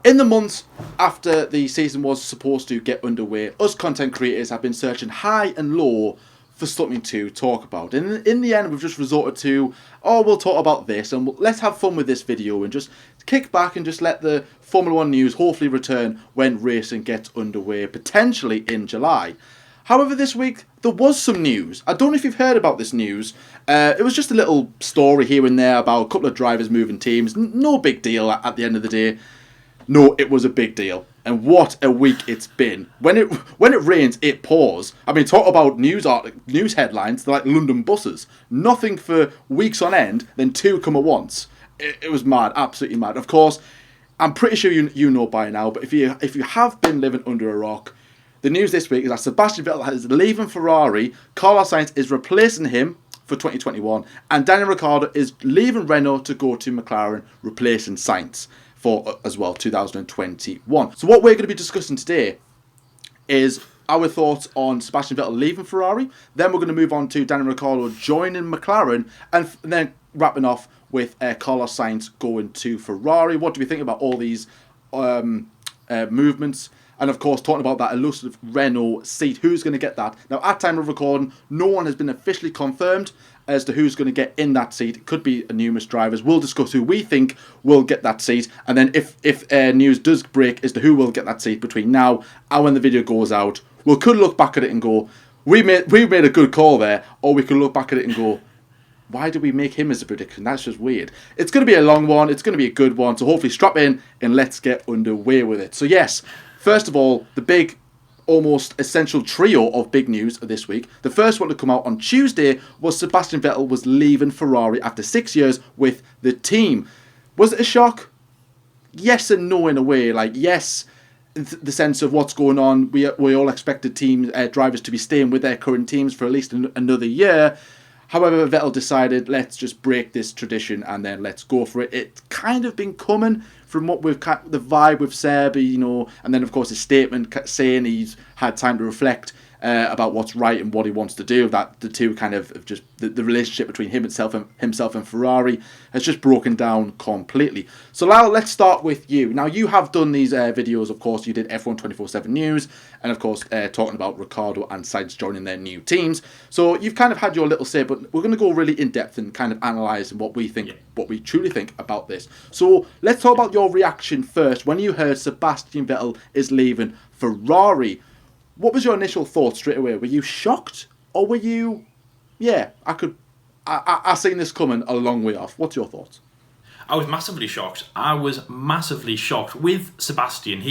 In the months after the season was supposed to get underway, us content creators have been searching high and low for something to talk about. And in the end, we've just resorted to, oh, we'll talk about this and let's have fun with this video and just kick back and just let the Formula 1 news hopefully return when racing gets underway, potentially in July. However, this week, there was some news. I don't know if you've heard about this news. It was just a little story here and there about a couple of drivers moving teams. No big deal at the end of the day. No, it was a big deal. And what a week it's been. When it rains, it pours. I mean, talk about news headlines, they're like London buses. Nothing for weeks on end, then two come at once. It was mad, absolutely mad. Of course, I'm pretty sure you know by now, but if you have been living under a rock, the news this week is that Sebastian Vettel is leaving Ferrari, Carlos Sainz is replacing him for 2021, and Daniel Ricciardo is leaving Renault to go to McLaren, replacing Sainz for as well 2021. So what we're going to be discussing today is our thoughts on Sebastian Vettel leaving Ferrari. Then we're going to move on to Daniel Ricciardo joining McLaren, and then wrapping off with Carlos Sainz going to Ferrari. What do we think about all these movements? And of course, talking about that elusive Renault seat, who's going to get that? Now, at time of recording, no one has been officially confirmed as to who's going to get in that seat. It could be numerous drivers. We'll discuss who we think will get that seat. And then if news does break as to who will get that seat between now and when the video goes out, we could look back at it and go, we made a good call there. Or we could look back at it and go, why did we make him as a prediction? That's just weird. It's going to be a long one. It's going to be a good one. So hopefully strap in and let's get underway with it. So yes, first of all, the big, almost essential trio of big news this week. The first one to come out on Tuesday was Sebastian Vettel was leaving Ferrari after 6 years with the team. Was it a shock? Yes and no in a way. Like, yes, the sense of what's going on. We all expected drivers to be staying with their current teams for at least another year. However, Vettel decided, let's just break this tradition and then let's go for it. It's kind of been coming from what the vibe with Seb, and then of course his statement saying he's had time to reflect about what's right and what he wants to do. That the two kind of just the relationship between himself and Ferrari has just broken down completely. So Lyle, let's start with you. Now you have done these videos, of course. You did F1 24/7 News, and of course talking about Ricciardo and Sainz joining their new teams. So you've kind of had your little say, but we're going to go really in depth and kind of analyse what we think, what we truly think about this. So let's talk about your reaction first when you heard Sebastian Vettel is leaving Ferrari. What was your initial thought straight away? Were you shocked, or were you, I seen this coming a long way off? What's your thoughts? I was massively shocked. With Sebastian.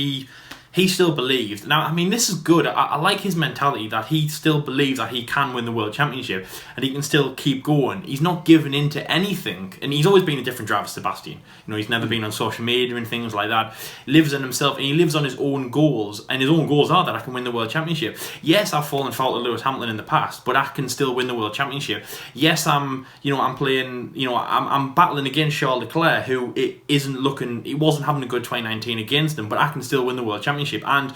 He still believed. Now, I mean, this is good. I like his mentality that he still believes that he can win the World Championship and he can still keep going. He's not giving in to anything. And he's always been a different driver, Sebastian. He's never been on social media and things like that. He lives in himself and he lives on his own goals. And his own goals are that I can win the World Championship. Yes, I've fallen foul of Lewis Hamilton in the past, but I can still win the World Championship. Yes, I'm battling against Charles Leclerc, who he wasn't having a good 2019 against him, but I can still win the World Championship. And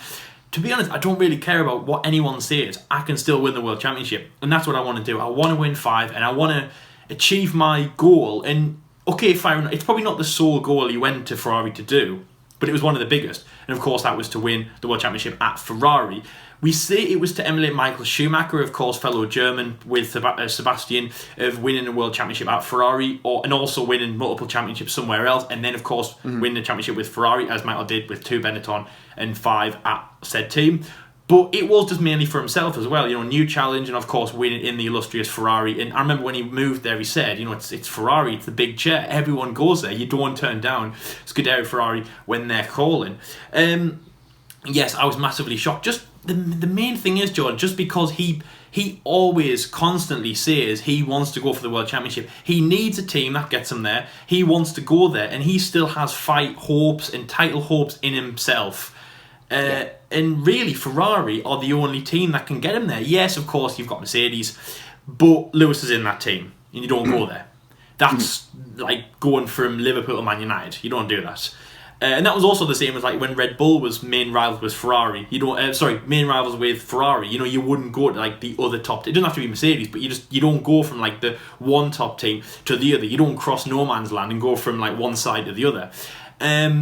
to be honest, I don't really care about what anyone says. I can still win the World Championship, and that's what I want to do. I want to win 5, and I want to achieve my goal. And okay, fine, it's probably not the sole goal he went to Ferrari to do, but it was one of the biggest. And of course, that was to win the World Championship at Ferrari. We say it was to emulate Michael Schumacher, of course, fellow German with Sebastian, of winning a World Championship at Ferrari, and also winning multiple championships somewhere else, and then, of course, winning the championship with Ferrari, as Michael did with 2 Benetton and 5 at said team. But it was just mainly for himself as well, new challenge, and of course winning in the illustrious Ferrari. And I remember when he moved there, he said, it's Ferrari, it's the big chair, everyone goes there, you don't turn down Scuderia Ferrari when they're calling. Yes, I was massively shocked. Just the main thing is, John, just because he always constantly says he wants to go for the World Championship. He needs a team that gets him there. He wants to go there, and he still has fight hopes and title hopes in himself. And really, Ferrari are the only team that can get him there. Yes, of course, you've got Mercedes, but Lewis is in that team, and you don't go there. That's like going from Liverpool to Man United. You don't do that. And that was also the same as like when Red Bull was main rivals with Ferrari. Main rivals with Ferrari. You wouldn't go to like the other top. It doesn't have to be Mercedes, but you don't go from like the one top team to the other. You don't cross no man's land and go from like one side to the other.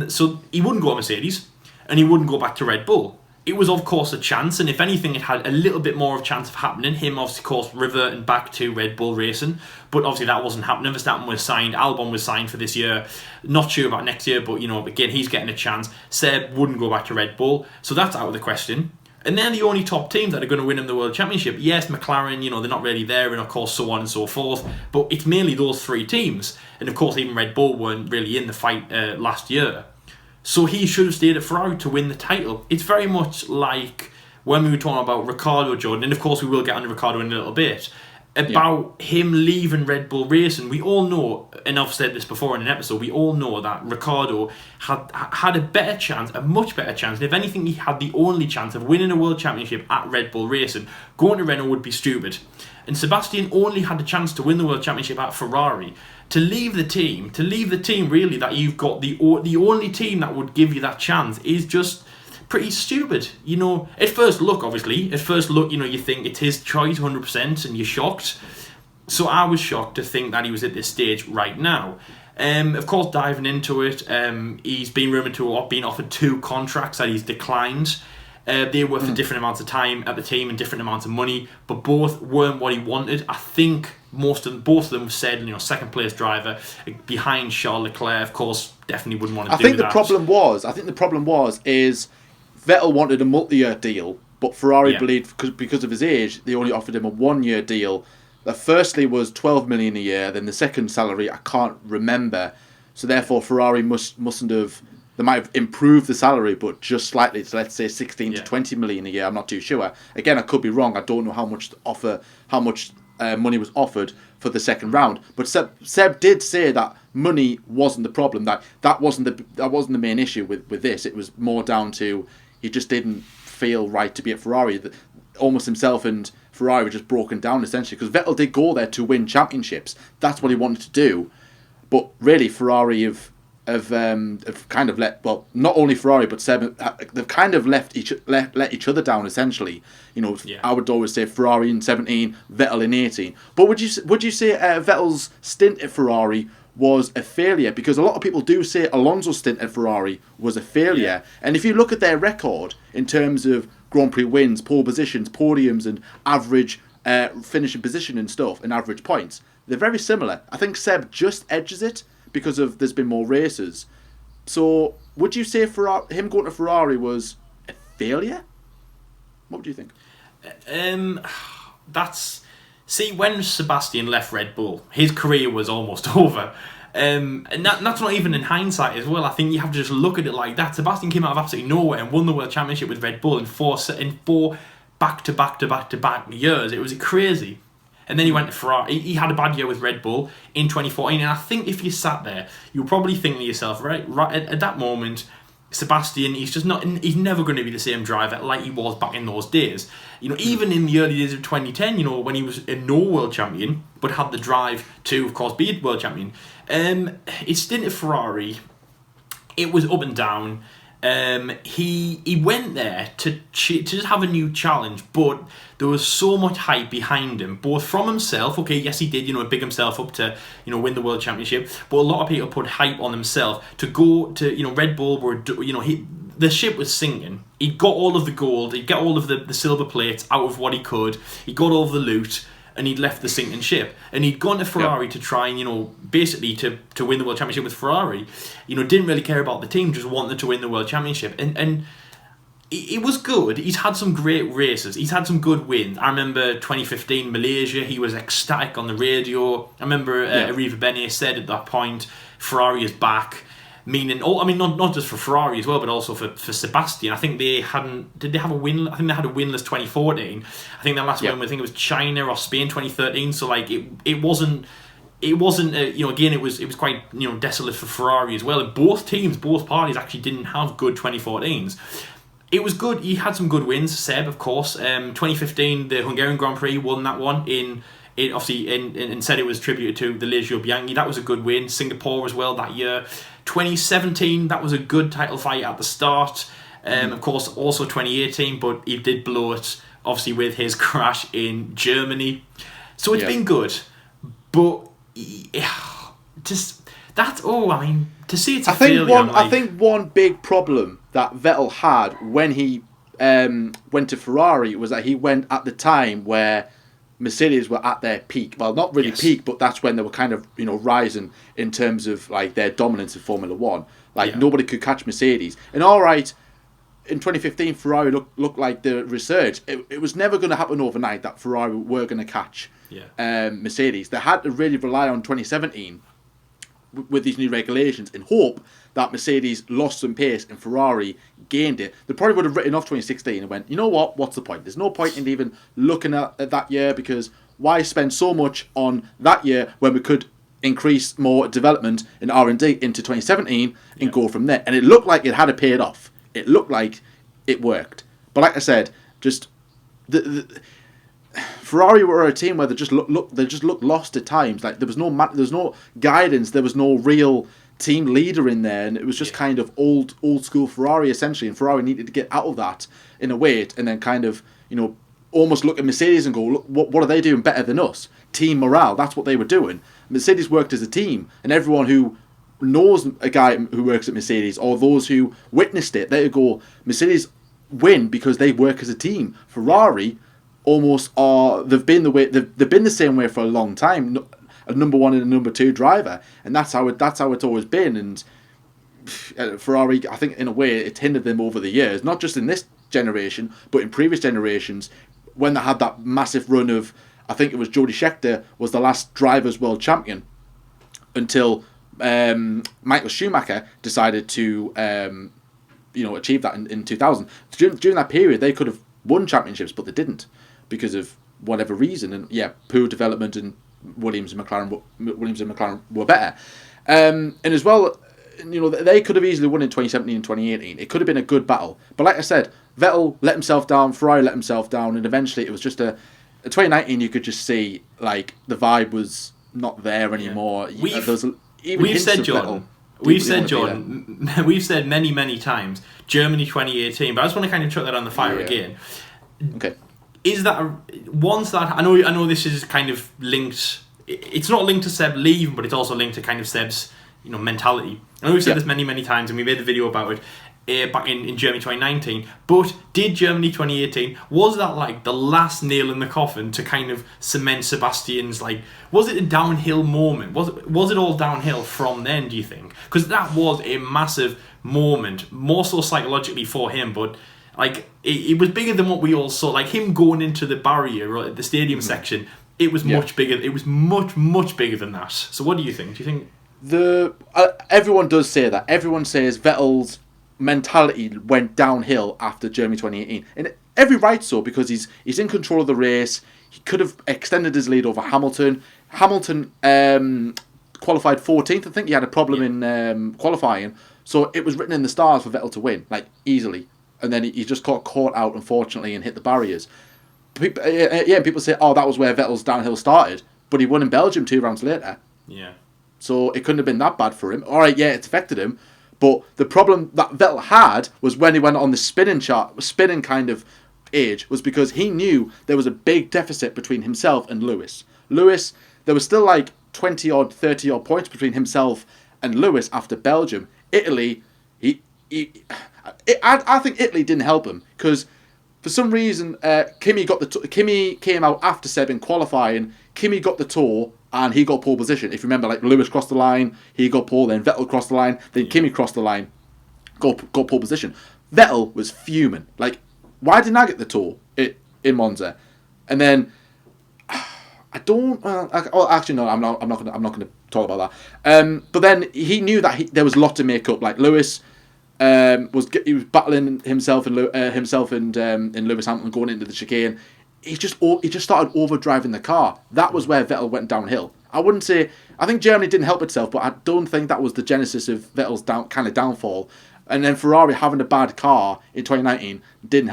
So he wouldn't go to Mercedes, and he wouldn't go back to Red Bull. It was, of course, a chance, and if anything, it had a little bit more of a chance of happening. Him, obviously, of course, reverting back to Red Bull Racing, but obviously that wasn't happening. Verstappen was signed, Albon was signed for this year. Not sure about next year, but, again, he's getting a chance. Seb wouldn't go back to Red Bull, so that's out of the question. And they're the only top teams that are going to win in the World Championship. Yes, McLaren, they're not really there, and of course, so on and so forth, but it's mainly those three teams. And of course, even Red Bull weren't really in the fight last year. So he should have stayed at Ferrari to win the title. It's very much like when we were talking about Ricciardo, Jordan, and of course we will get on to Ricciardo in a little bit, about him leaving Red Bull Racing. We all know, and I've said this before in an episode, we all know that Ricciardo had a better chance, a much better chance, and if anything, he had the only chance of winning a World Championship at Red Bull Racing. Going to Renault would be stupid. And Sebastian only had the chance to win the World Championship at Ferrari. To leave the team really that you've got the only team that would give you that chance is just pretty stupid. At first look, you think it's his choice 100% and you're shocked. So I was shocked to think that he was at this stage right now. Of course, diving into it, he's been rumoured to have been offered 2 contracts that he's declined. They were for different amounts of time at the team and different amounts of money, but both weren't what he wanted. I think both of them said, second place driver behind Charles Leclerc. Of course, definitely wouldn't want to do that. I think the problem was Vettel wanted a multi-year deal, but Ferrari believed because of his age, they only offered him a 1-year deal. That firstly was 12 million a year. Then the second salary I can't remember. So therefore, Ferrari mustn't have. They might have improved the salary, but just slightly. So let's say 16 to 20 million a year. I'm not too sure. Again, I could be wrong. I don't know how much money was offered for the second round. But Seb did say that money wasn't the problem. That wasn't the main issue with this. It was more down to he just didn't feel right to be at Ferrari. Almost himself and Ferrari were just broken down essentially, because Vettel did go there to win championships. That's what he wanted to do. But really, Ferrari have kind of not only Ferrari but Seb, they've kind of let each other down essentially. I would always say Ferrari in 17, Vettel in 18. But would you say Vettel's stint at Ferrari was a failure? Because a lot of people do say Alonso's stint at Ferrari was a failure. And if you look at their record in terms of Grand Prix wins, pole positions, podiums, and average finishing position and stuff, and average points, they're very similar. I think Seb just edges it because there's been more races. So would you say him going to Ferrari was a failure? What would you think? When Sebastian left Red Bull, his career was almost over. And that's not even in hindsight as well. I think you have to just look at it like that. Sebastian came out of absolutely nowhere and won the World Championship with Red Bull in four back-to-back years. It was crazy. And then he went to Ferrari. He had a bad year with Red Bull in 2014. And I think if you sat there, you'll probably think to yourself, right at that moment, Sebastian, he's never going to be the same driver like he was back in those days. Even in the early days of 2010, when he was a no world champion, but had the drive to, of course, be a world champion. His stint at Ferrari, it was up and down. He went there to just have a new challenge, but there was so much hype behind him, both from himself. Okay, yes, he did, big himself up to, win the world championship. But a lot of people put hype on himself to go to, Red Bull were, the ship was sinking. He got all of the gold, he got all of the silver plates out of what he could. He got all of the loot, and he'd left the sinking ship. And he'd gone to Ferrari to try and, basically to win the World Championship with Ferrari. Didn't really care about the team, just wanted to win the World Championship. And it was good. He's had some great races. He's had some good wins. I remember 2015 Malaysia, he was ecstatic on the radio. I remember Arriva Bene said at that point, Ferrari is back. Meaning, not just for Ferrari as well, but also for Sebastian. I think did they have a win? I think they had a winless 2014. I think that last win, I think it was China or Spain 2013. So it wasn't. Again, it was quite desolate for Ferrari as well. And both parties actually didn't have good 2014s. It was good. He had some good wins. Seb, of course, 2015, the Hungarian Grand Prix, won that one and said it was attributed to the Legio Bianchi. That was a good win. Singapore as well that year. 2017, that was a good title fight at the start. Of course, also 2018, but he did blow it, obviously, with his crash in Germany. So it's been good. But to see it's a failure. I think one big problem that Vettel had when he went to Ferrari was that he went at the time where Mercedes were at their peak. Well, not really peak, but that's when they were kind of rising in terms of like their dominance in Formula One. Like nobody could catch Mercedes. And all right, in 2015, Ferrari looked like the resurge. It was never going to happen overnight that Ferrari were going to catch Mercedes. They had to really rely on 2017 with these new regulations and hope that Mercedes lost some pace and Ferrari gained it. They probably would have written off 2016 and went, you know what, what's the point? There's no point in even looking at that year, because why spend so much on that year when we could increase more development in R&D into 2017 and go from there. And it looked like it had paid off. It looked like it worked. But like I said, just Ferrari were a team where they just looked lost at times. Like there was no guidance, there was no real team leader in there, and it was just kind of old school Ferrari essentially. And Ferrari needed to get out of that in a way, and then kind of almost look at Mercedes and go, look, what are they doing better than us? Team morale. That's what they were doing. Mercedes worked as a team, and everyone who knows a guy who works at Mercedes, or those who witnessed it, they go, Mercedes win because they work as a team. Ferrari almost are. They've been the same way for a long time. A number one and a number two driver, and that's how it's always been. And Ferrari, I think in a way, it's hindered them over the years, not just in this generation, but in previous generations, when they had that massive run of, I think it was Jody Scheckter was the last drivers' world champion until Michael Schumacher decided to achieve that in 2000. During that period, they could have won championships, but they didn't because of whatever reason. And poor development, and Williams and McLaren were better. And as well, they could have easily won in 2017 and 2018. It could have been a good battle. But like I said, Vettel let himself down, Ferrari let himself down, and eventually it was just a 2019, you could just see like the vibe was not there anymore. We've said, Jordan, we've said many times, Germany 2018, but I just want to kind of chuck that on the fire again. Okay. Is that I know this is kind of linked. It's not linked to Seb leaving, but it's also linked to kind of Seb's mentality. I know we've said this many times, and we made a video about it back in Germany 2019. But did Germany 2018, was that like the last nail in the coffin to kind of cement Sebastian's, like, was it a downhill moment? Was it all downhill from then, do you think? Because that was a massive moment, more so psychologically for him, but like it was bigger than what we all saw. Like him going into the barrier or the stadium section, it was much bigger. It was much bigger than that. So what do you think? Do you think everyone does say that? Everyone says Vettel's mentality went downhill after Germany 2018, and every right so, because he's in control of the race. He could have extended his lead over Hamilton. Hamilton qualified 14th. I think he had a problem in qualifying, so it was written in the stars for Vettel to win, like easily. And then he just got caught out, unfortunately, and hit the barriers. People say, oh, that was where Vettel's downhill started. But he won in Belgium 2 rounds later. Yeah. So it couldn't have been that bad for him. All right, it's affected him. But the problem that Vettel had was when he went on the spinning kind of age, was because he knew there was a big deficit between himself and Lewis. There was still like 20-odd, 30-odd points between himself and Lewis after Belgium. Italy, I think Italy didn't help him, because for some reason Kimi came out after Seb in qualifying. Kimi got the tour and he got pole position. If you remember, like Lewis crossed the line, he got pole, then Vettel crossed the line, then Kimi crossed the line, got pole position. Vettel was fuming. Like, why didn't I get the tour in Monza? And then I don't. Actually, no. I'm not going to talk about that. But then he knew that there was a lot to make up. Like Lewis. He was battling himself and Lewis Hamilton going into the chicane. He just started overdriving the car. That was where Vettel went downhill. I wouldn't say. I think Germany didn't help itself, but I don't think that was the genesis of Vettel's downfall. And then Ferrari having a bad car in 2019 didn't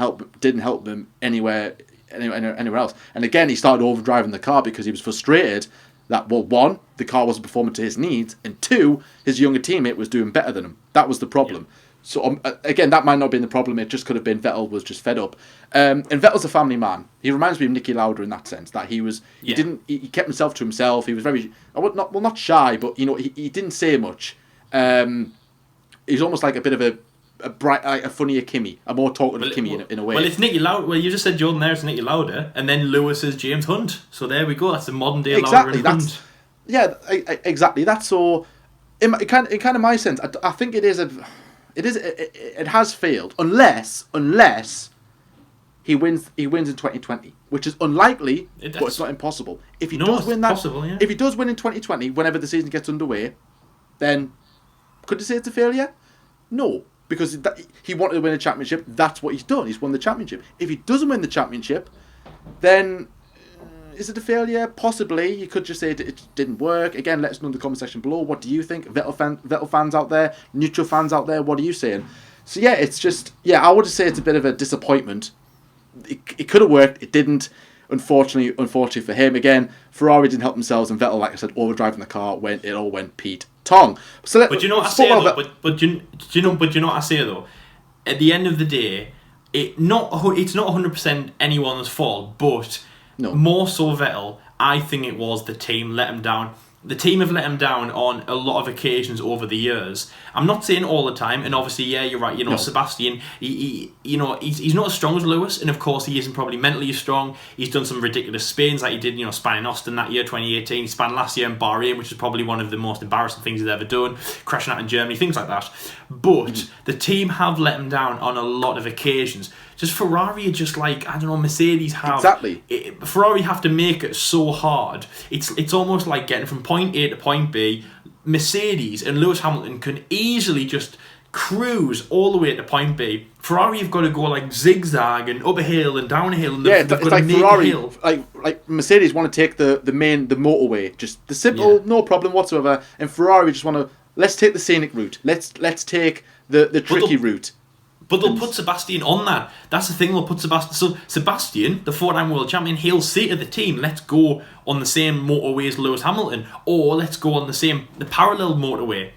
help them anywhere else. And again, he started overdriving the car because he was frustrated that, well, one, the car wasn't performing to his needs, and two, his younger teammate was doing better than him. That was the problem. Yeah. So again, that might not have been the problem. It just could have been Vettel was just fed up. And Vettel's a family man. He reminds me of Niki Lauda in that sense. That he kept himself to himself. He was very not shy, but he didn't say much. He's almost like a bit of a bright, like a funnier Kimi, a more talkative Kimi in a way. Well, it's Nicky Lauda. Well, you just said Jordan there, it's Nicky Lauda, and then Lewis is James Hunt. So there we go. That's the modern day Lauda and Hunt. Yeah, exactly. That's so. In kind of my sense, I think it has failed unless he wins in 2020, which is unlikely, but it's not impossible. If he does win if he does win in 2020, whenever the season gets underway, then could you say it's a failure? No, because he wanted to win a championship. That's what he's done. He's won the championship. If he doesn't win the championship, then is it a failure? Possibly. You could just say it didn't work. Again, let us know in the comment section below. What do you think? Vettel fans out there, neutral fans out there, what are you saying? So yeah, it's just, I would say it's a bit of a disappointment. It could have worked. It didn't. Unfortunately for him. Again, Ferrari didn't help themselves, and Vettel, like I said, overdriving the car when it all went Pete Tong. So but you know what I say though. But you know what I say though. At the end of the day, it's not 100% anyone's fault, but more so Vettel. I think it was the team let him down. The team have let him down on a lot of occasions over the years. I'm not saying all the time, and obviously, you're right. Sebastian, he's not as strong as Lewis, and of course, he isn't probably mentally as strong. He's done some ridiculous spins, like he did, spanning Austin that year, 2018. He span last year in Bahrain, which is probably one of the most embarrassing things he's ever done. Crashing out in Germany, things like that. But the team have let him down on a lot of occasions. Just Ferrari are just like, I don't know, Mercedes have... Exactly. Ferrari have to make it so hard. It's almost like getting from point A to point B. Mercedes and Lewis Hamilton can easily just cruise all the way to point B. Ferrari have got to go like zigzag and up a hill and down a hill. And it's like Ferrari, like Mercedes want to take the motorway. Just the simple, no problem whatsoever. And Ferrari just want to, let's take the scenic route. Let's take the tricky route. But they'll put Sebastian on that. That's the thing, they'll put Sebastian... So Sebastian, the four-time world champion, he'll say to the team, let's go on the same motorway as Lewis Hamilton, or let's go on the parallel motorway.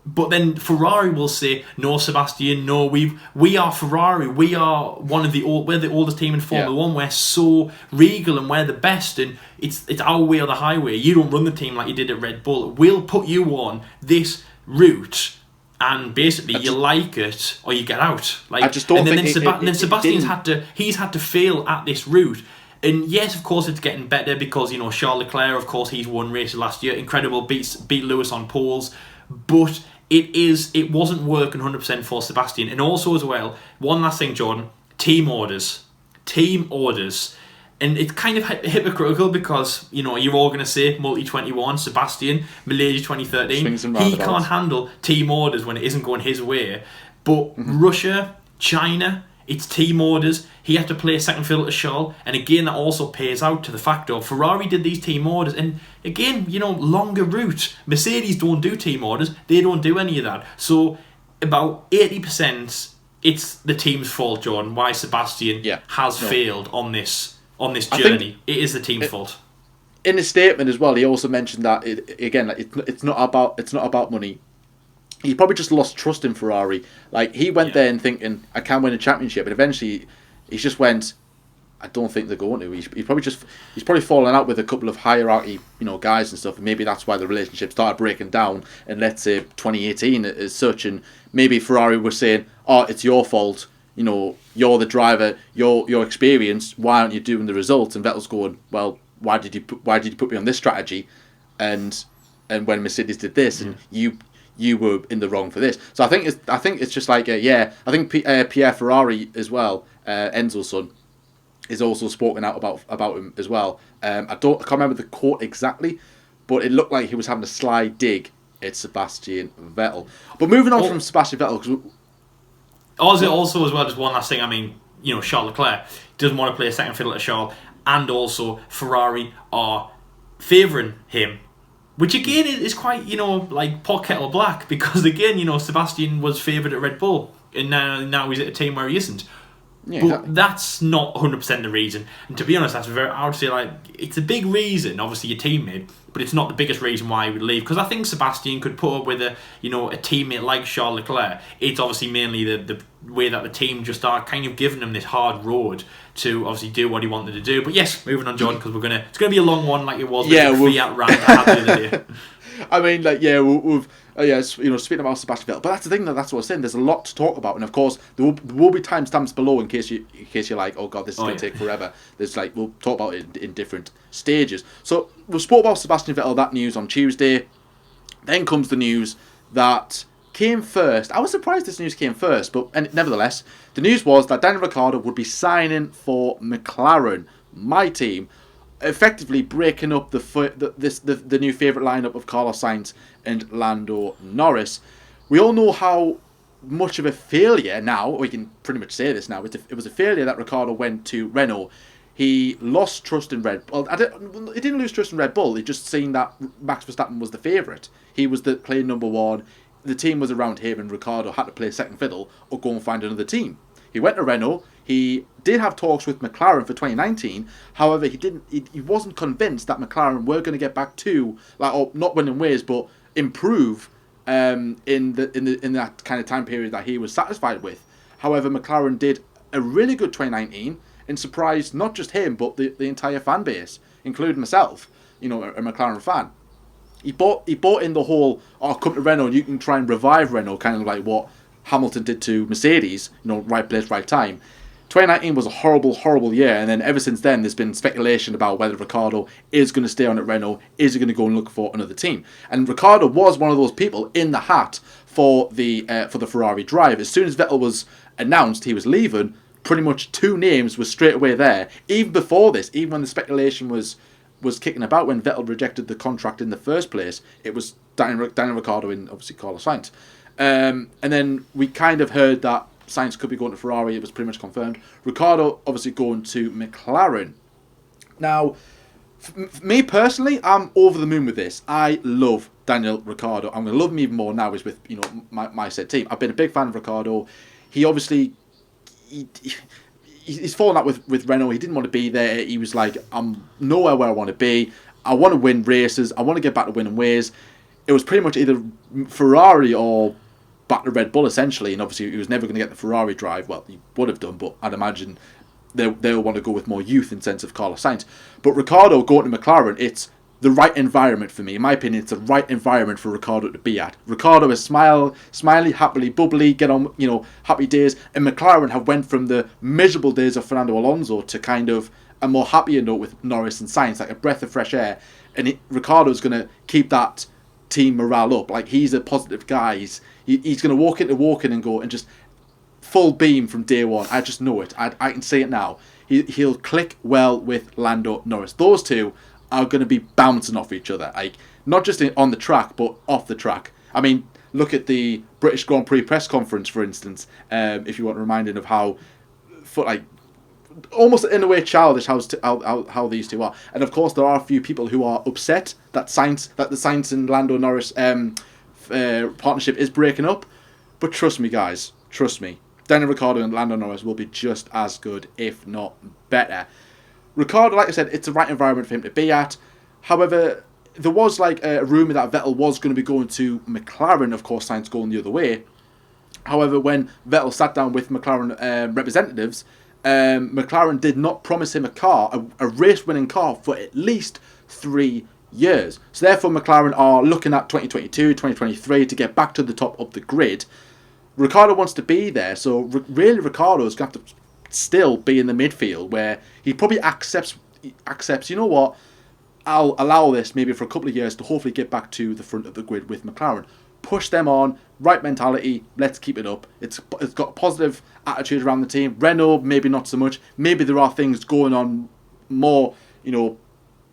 But then Ferrari will say, no, Sebastian, no, we are Ferrari. We're the oldest team in Formula One. We're so regal and we're the best, and it's our way or the highway. You don't run the team like you did at Red Bull. We'll put you on this route. And basically, you like it or you get out. Like, I just don't think. Then Sebastian's had to fail at this route. And yes, of course, it's getting better because Charles Leclerc, of course, he's won races last year. Incredible, beat Lewis on poles, but it wasn't working 100% for Sebastian. And also as well, one last thing, Jordan, team orders. And it's kind of hypocritical because, you're all going to say Multi-21, Sebastian, Malaysia 2013, he can't handle team orders when it isn't going his way. But Russia, China, it's team orders. He had to play second fiddle to Charles. And again, that also pays out to the fact of Ferrari did these team orders. And again, longer route. Mercedes don't do team orders. They don't do any of that. So about 80%, it's the team's fault, Jordan, why Sebastian has failed on this journey. It is the team's fault. In his statement as well, he also mentioned that it's not about money. He probably just lost trust in Ferrari. Like, he went there and thinking, I can win a championship, and eventually he just went, I don't think they're going to. He's probably fallen out with a couple of hierarchy, guys and stuff, and maybe that's why the relationship started breaking down. And let's say 2018 as such, and maybe Ferrari was saying, "Oh, it's your fault. You're the driver. You're experienced. Why aren't you doing the results?" And Vettel's going, "Well, why did you put me on this strategy?" And when Mercedes did this, and you were in the wrong for this. So I think it's just like I think Pierre Ferrari as well, Enzo's son, is also spoken out about him as well. I can't remember the quote exactly, but it looked like he was having a sly dig at Sebastian Vettel. But moving on from Sebastian Vettel, also as well, just one last thing. I mean, Charles Leclerc doesn't want to play a second fiddle to Charles, and also Ferrari are favouring him. Which again is quite, like pot kettle black, because again, Sebastian was favoured at Red Bull, and now he's at a team where he isn't. Yeah, but that's not 100% the reason. And to be honest, I would say, like, it's a big reason, obviously your teammate, but it's not the biggest reason why he would leave. Because I think Sebastian could put up with a teammate like Charles Leclerc. It's obviously mainly the way that the team just are kind of giving him this hard road to obviously do what he wanted to do. But yes, moving on, John, because it's gonna be a long one like it was with the Fiat rant I had the other day. I mean, like, we've Yes, speaking about Sebastian Vettel, but that's the thing. That's what I'm saying. There's a lot to talk about, and of course there will be timestamps below in case you're like, oh god, this is going to take forever. There's like we'll talk about it in different stages. So we'll spoke about Sebastian Vettel. That news on Tuesday. Then comes the news that came first. I was surprised this news came first, but nevertheless, the news was that Daniel Ricciardo would be signing for McLaren, my team, effectively breaking up the new favourite lineup of Carlos Sainz and Lando Norris. We all know how much of a failure now, we can pretty much say this now, it was a failure that Ricciardo went to Renault. He lost trust in Red Bull. He didn't lose trust in Red Bull. He just seen that Max Verstappen was the favourite. He was the clear number one. The team was around him, and Ricciardo had to play second fiddle or go and find another team. He went to Renault. He did have talks with McLaren for 2019. However, he wasn't convinced that McLaren were going to get back to or not win in ways, but improve in that kind of time period that he was satisfied with. However, McLaren did a really good 2019. And surprised not just him, but the entire fan base, including myself, a McLaren fan. He bought in the whole, come to Renault and you can try and revive Renault, kind of like what Hamilton did to Mercedes, right place, right time. 2019 was a horrible, horrible year, and then ever since then, there's been speculation about whether Ricciardo is going to stay on at Renault, is he going to go and look for another team. And Ricciardo was one of those people in the hat for the Ferrari drive. As soon as Vettel was announced he was leaving, pretty much two names were straight away there. Even before this, even when the speculation was kicking about when Vettel rejected the contract in the first place, it was Daniel Ricciardo and obviously Carlos Sainz. And then we kind of heard that Sainz could be going to Ferrari. It was pretty much confirmed. Ricciardo obviously going to McLaren. Now, me personally, I'm over the moon with this. I love Daniel Ricciardo. I'm going to love him even more now he's with my said team. I've been a big fan of Ricciardo. He obviously... He's fallen out with Renault. He didn't want to be there. He was like, I'm nowhere where I want to be. I want to win races. I want to get back to winning ways. It was pretty much either Ferrari or back to Red Bull, essentially. And obviously, he was never going to get the Ferrari drive. Well, he would have done, but I'd imagine they'll want to go with more youth in sense of Carlos Sainz. But Ricciardo going to McLaren, it's the right environment for me. In my opinion, it's the right environment for Ricciardo to be at. Ricciardo is smiley, happily, bubbly, get on, happy days. And McLaren have went from the miserable days of Fernando Alonso to kind of a more happier note with Norris and Sainz, like a breath of fresh air. And Ricciardo's going to keep that team morale up. Like, he's a positive guy. He's going to walk in and go and just full beam from day one. I just know it. I can see it now. He'll click well with Lando Norris. Those two are going to be bouncing off each other, like not just on the track but off the track. I mean, look at the British Grand Prix press conference, for instance. If you want reminding of how, almost in a way childish how these two are. And of course, there are a few people who are upset that the Sainz and Lando Norris partnership is breaking up. But trust me, guys, Daniel Ricciardo and Lando Norris will be just as good, if not better. Ricciardo, like I said, it's the right environment for him to be at. However, there was like a rumour that Vettel was going to be going to McLaren, of course, Sainz going the other way. However, when Vettel sat down with McLaren representatives, McLaren did not promise him a race-winning car for at least 3 years. So therefore, McLaren are looking at 2022, 2023 to get back to the top of the grid. Ricciardo wants to be there, so really Ricciardo's going to have to still be in the midfield where he probably accepts, you know what, I'll allow this maybe for a couple of years to hopefully get back to the front of the grid with McLaren. Push them on, right mentality, let's keep it up. It's got a positive attitude around the team. Renault, maybe not so much. Maybe there are things going on more,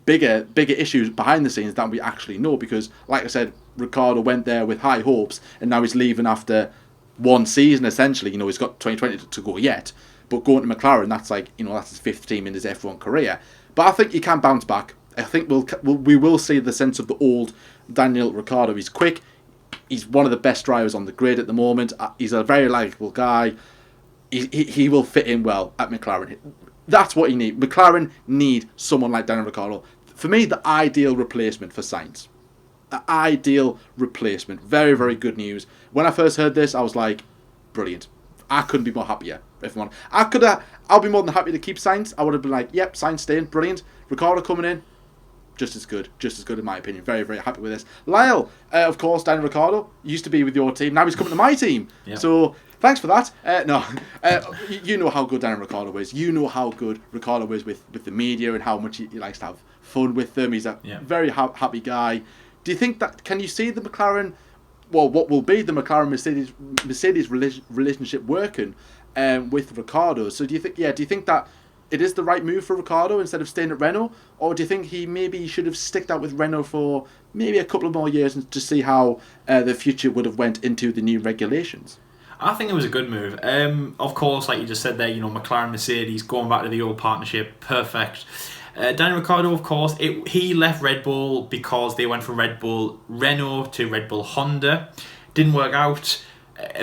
bigger issues behind the scenes than we actually know, because, like I said, Ricciardo went there with high hopes and now he's leaving after one season, essentially. He's got 2020 to go yet. But going to McLaren, that's that's his fifth team in his F1 career. But I think he can bounce back. I think we will see the sense of the old Daniel Ricciardo. He's quick. He's one of the best drivers on the grid at the moment. He's a very likeable guy. He will fit in well at McLaren. That's what he needs. McLaren need someone like Daniel Ricciardo. For me, the ideal replacement for Sainz. The ideal replacement. Very, very good news. When I first heard this, I was like, brilliant. I couldn't be more happier. If I'm honest. I'll be more than happy to keep Sainz. I would have been like, yep, Sainz staying, brilliant. Ricciardo coming in, just as good in my opinion. Very, very happy with this. Lyle, of course, Daniel Ricciardo used to be with your team. Now he's coming to my team. Yep. So thanks for that. You know how good Daniel Ricciardo is. You know how good Ricciardo is with the media and how much he likes to have fun with them. He's a very happy guy. Do you think that, can you see the McLaren, well, what will be the McLaren-Mercedes relationship working with Ricciardo? So do you think that it is the right move for Ricciardo instead of staying at Renault, or do you think he maybe should have sticked out with Renault for maybe a couple of more years and to see how the future would have went into the new regulations? I think it was a good move. Of course, like you just said there, McLaren, Mercedes, going back to the old partnership, perfect. Daniel Ricciardo, of course, he left Red Bull because they went from Red Bull Renault to Red Bull Honda. Didn't work out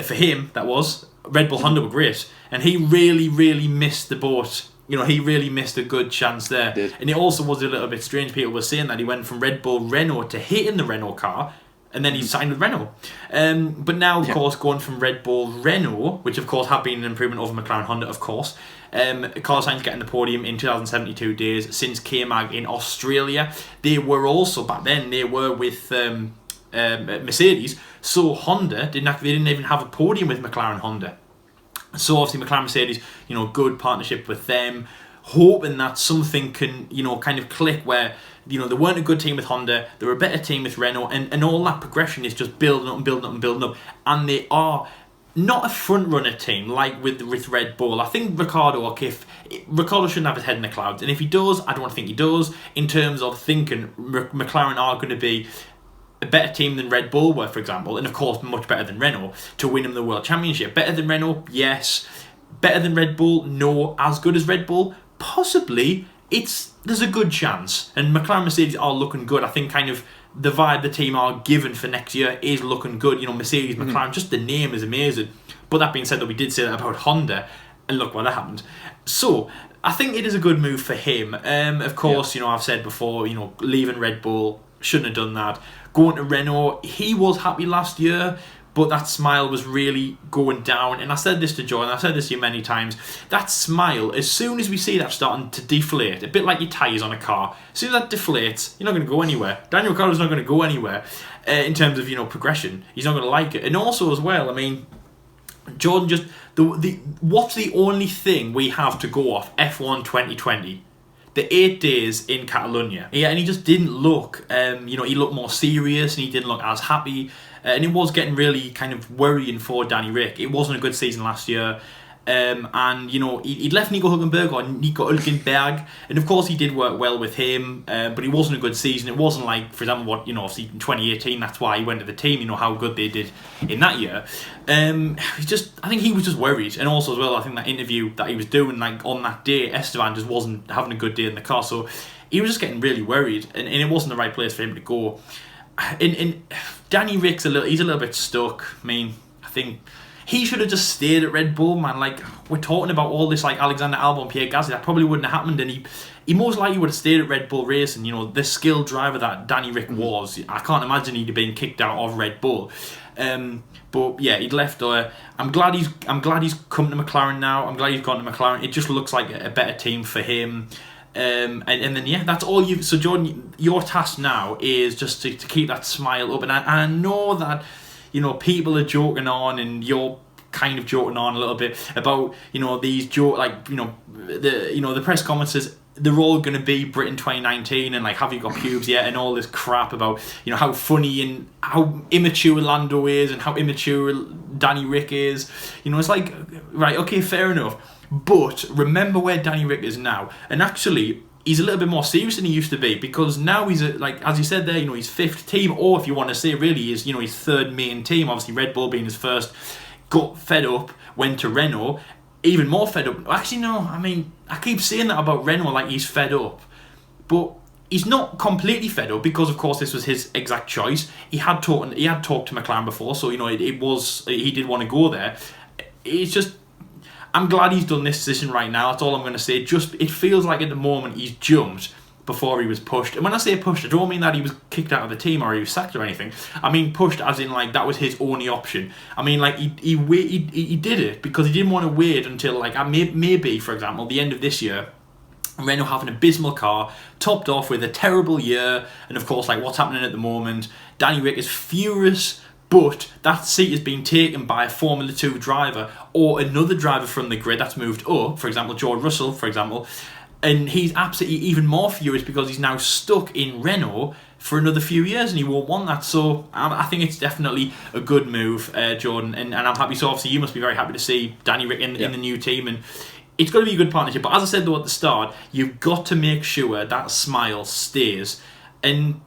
for him. That was Red Bull Honda were great, and he really, really missed the boat. He really missed a good chance there. And it also was a little bit strange. People were saying that he went from Red Bull Renault to hating the Renault car, and then he signed with Renault. But now, of course, going from Red Bull Renault, which of course have been an improvement over McLaren Honda, of course. Carlos Sainz getting the podium in 2072 days since K-Mag in Australia. They were also, back then, they were with Mercedes. So Honda they didn't even have a podium with McLaren Honda. So obviously McLaren Mercedes, good partnership with them, hoping that something can, kind of click where, they weren't a good team with Honda, they were a better team with Renault, and all that progression is just building up and building up and building up. And they are not a front runner team like with Red Bull. I think Ricciardo shouldn't have his head in the clouds, and if he does, I don't think he does, in terms of thinking McLaren are going to be a better team than Red Bull were, for example, and of course much better than Renault to win him the World Championship. Better than Renault, yes. Better than Red Bull, no. As good as Red Bull, possibly. There's a good chance, and McLaren Mercedes are looking good. I think kind of the vibe the team are given for next year is looking good. Mercedes, McLaren, just the name is amazing. But that being said, though, we did say that about Honda, and look what happened. So I think it is a good move for him. Of course, I've said before, leaving Red Bull, shouldn't have done that. Going to Renault, he was happy last year, but that smile was really going down. And I said this to Joe, and I've said this to you many times, that smile, as soon as we see that starting to deflate, a bit like your tyres on a car, as soon as that deflates, you're not going to go anywhere. Daniel Ricciardo's not going to go anywhere in terms of, progression. He's not going to like it. And also as well, Jordan just, what's the only thing we have to go off? F1 2020. The 8 days in Catalonia. Yeah, and he just didn't look, he looked more serious and he didn't look as happy. And it was getting really kind of worrying for Danny Rick. It wasn't a good season last year. And, he'd left Nico Hülkenberg, and of course he did work well with him, but it wasn't a good season. It wasn't like, for example, obviously in 2018, that's why he went to the team, how good they did in that year. I think he was just worried, and also as well, I think that interview that he was doing, like on that day, Esteban just wasn't having a good day in the car, so he was just getting really worried, and it wasn't the right place for him to go. And Danny Rick's he's a little bit stuck. I think he should have just stayed at Red Bull, man. Like, we're talking about all this, like Alexander Albon, Pierre Gasly, that probably wouldn't have happened, and he most likely would have stayed at Red Bull Racing. The skilled driver that Danny Rick was, I can't imagine he'd have been kicked out of Red Bull. But yeah, he'd left. I'm glad he's come to McLaren now. I'm glad he's gone to McLaren. It just looks like a better team for him. And then yeah, that's all you. So Jordan, your task now is just to keep that smile up, and I know that people are joking on, and you're kind of joking on a little bit about these the press conferences. They're all going to be Britain 2019 and like, have you got pubes yet, and all this crap about how funny and how immature Lando is and how immature Danny Rick is. It's like, right, okay, fair enough. But remember where Danny Rick is now, and actually he's a little bit more serious than he used to be, because now he's as you said there, his fifth team, or if you want to say really is his third main team. Obviously Red Bull being his first, got fed up, went to Renault, even more fed up. Actually no, I keep saying that about Renault, like he's fed up, but he's not completely fed up, because of course this was his exact choice. He had talked to McLaren before, so he did want to go there. It's just, I'm glad he's done this decision right now. That's all I'm going to say. Just, it feels like at the moment he's jumped before he was pushed. And when I say pushed, I don't mean that he was kicked out of the team or he was sacked or anything. I mean pushed as in like that was his only option. Like he did it because he didn't want to wait until like maybe, for example, the end of this year, Renault have an abysmal car, topped off with a terrible year, and of course, like what's happening at the moment, Danny Ric is furious, but that seat is being taken by a Formula 2 driver or another driver from the grid that's moved up, for example, George Russell, for example, and he's absolutely even more furious because he's now stuck in Renault for another few years and he won't want that. So I think it's definitely a good move, Jordan, and I'm happy. So obviously you must be very happy to see Danny Ric in the new team, and it's got to be a good partnership. But as I said though at the start, you've got to make sure that smile stays. And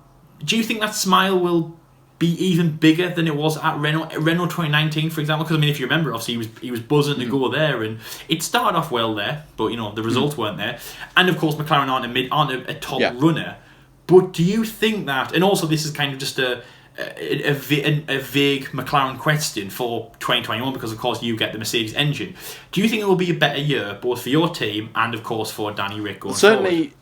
do you think that smile will be even bigger than it was at Renault 2019, for example? Because I mean, if you remember, obviously he was buzzing to go there, and it started off well there, but the results weren't there. And of course, McLaren aren't a top runner. But do you think that? And also, this is kind of just a vague McLaren question for 2021 because of course you get the Mercedes engine. Do you think it will be a better year both for your team and of course for Danny Ric going certainly forward?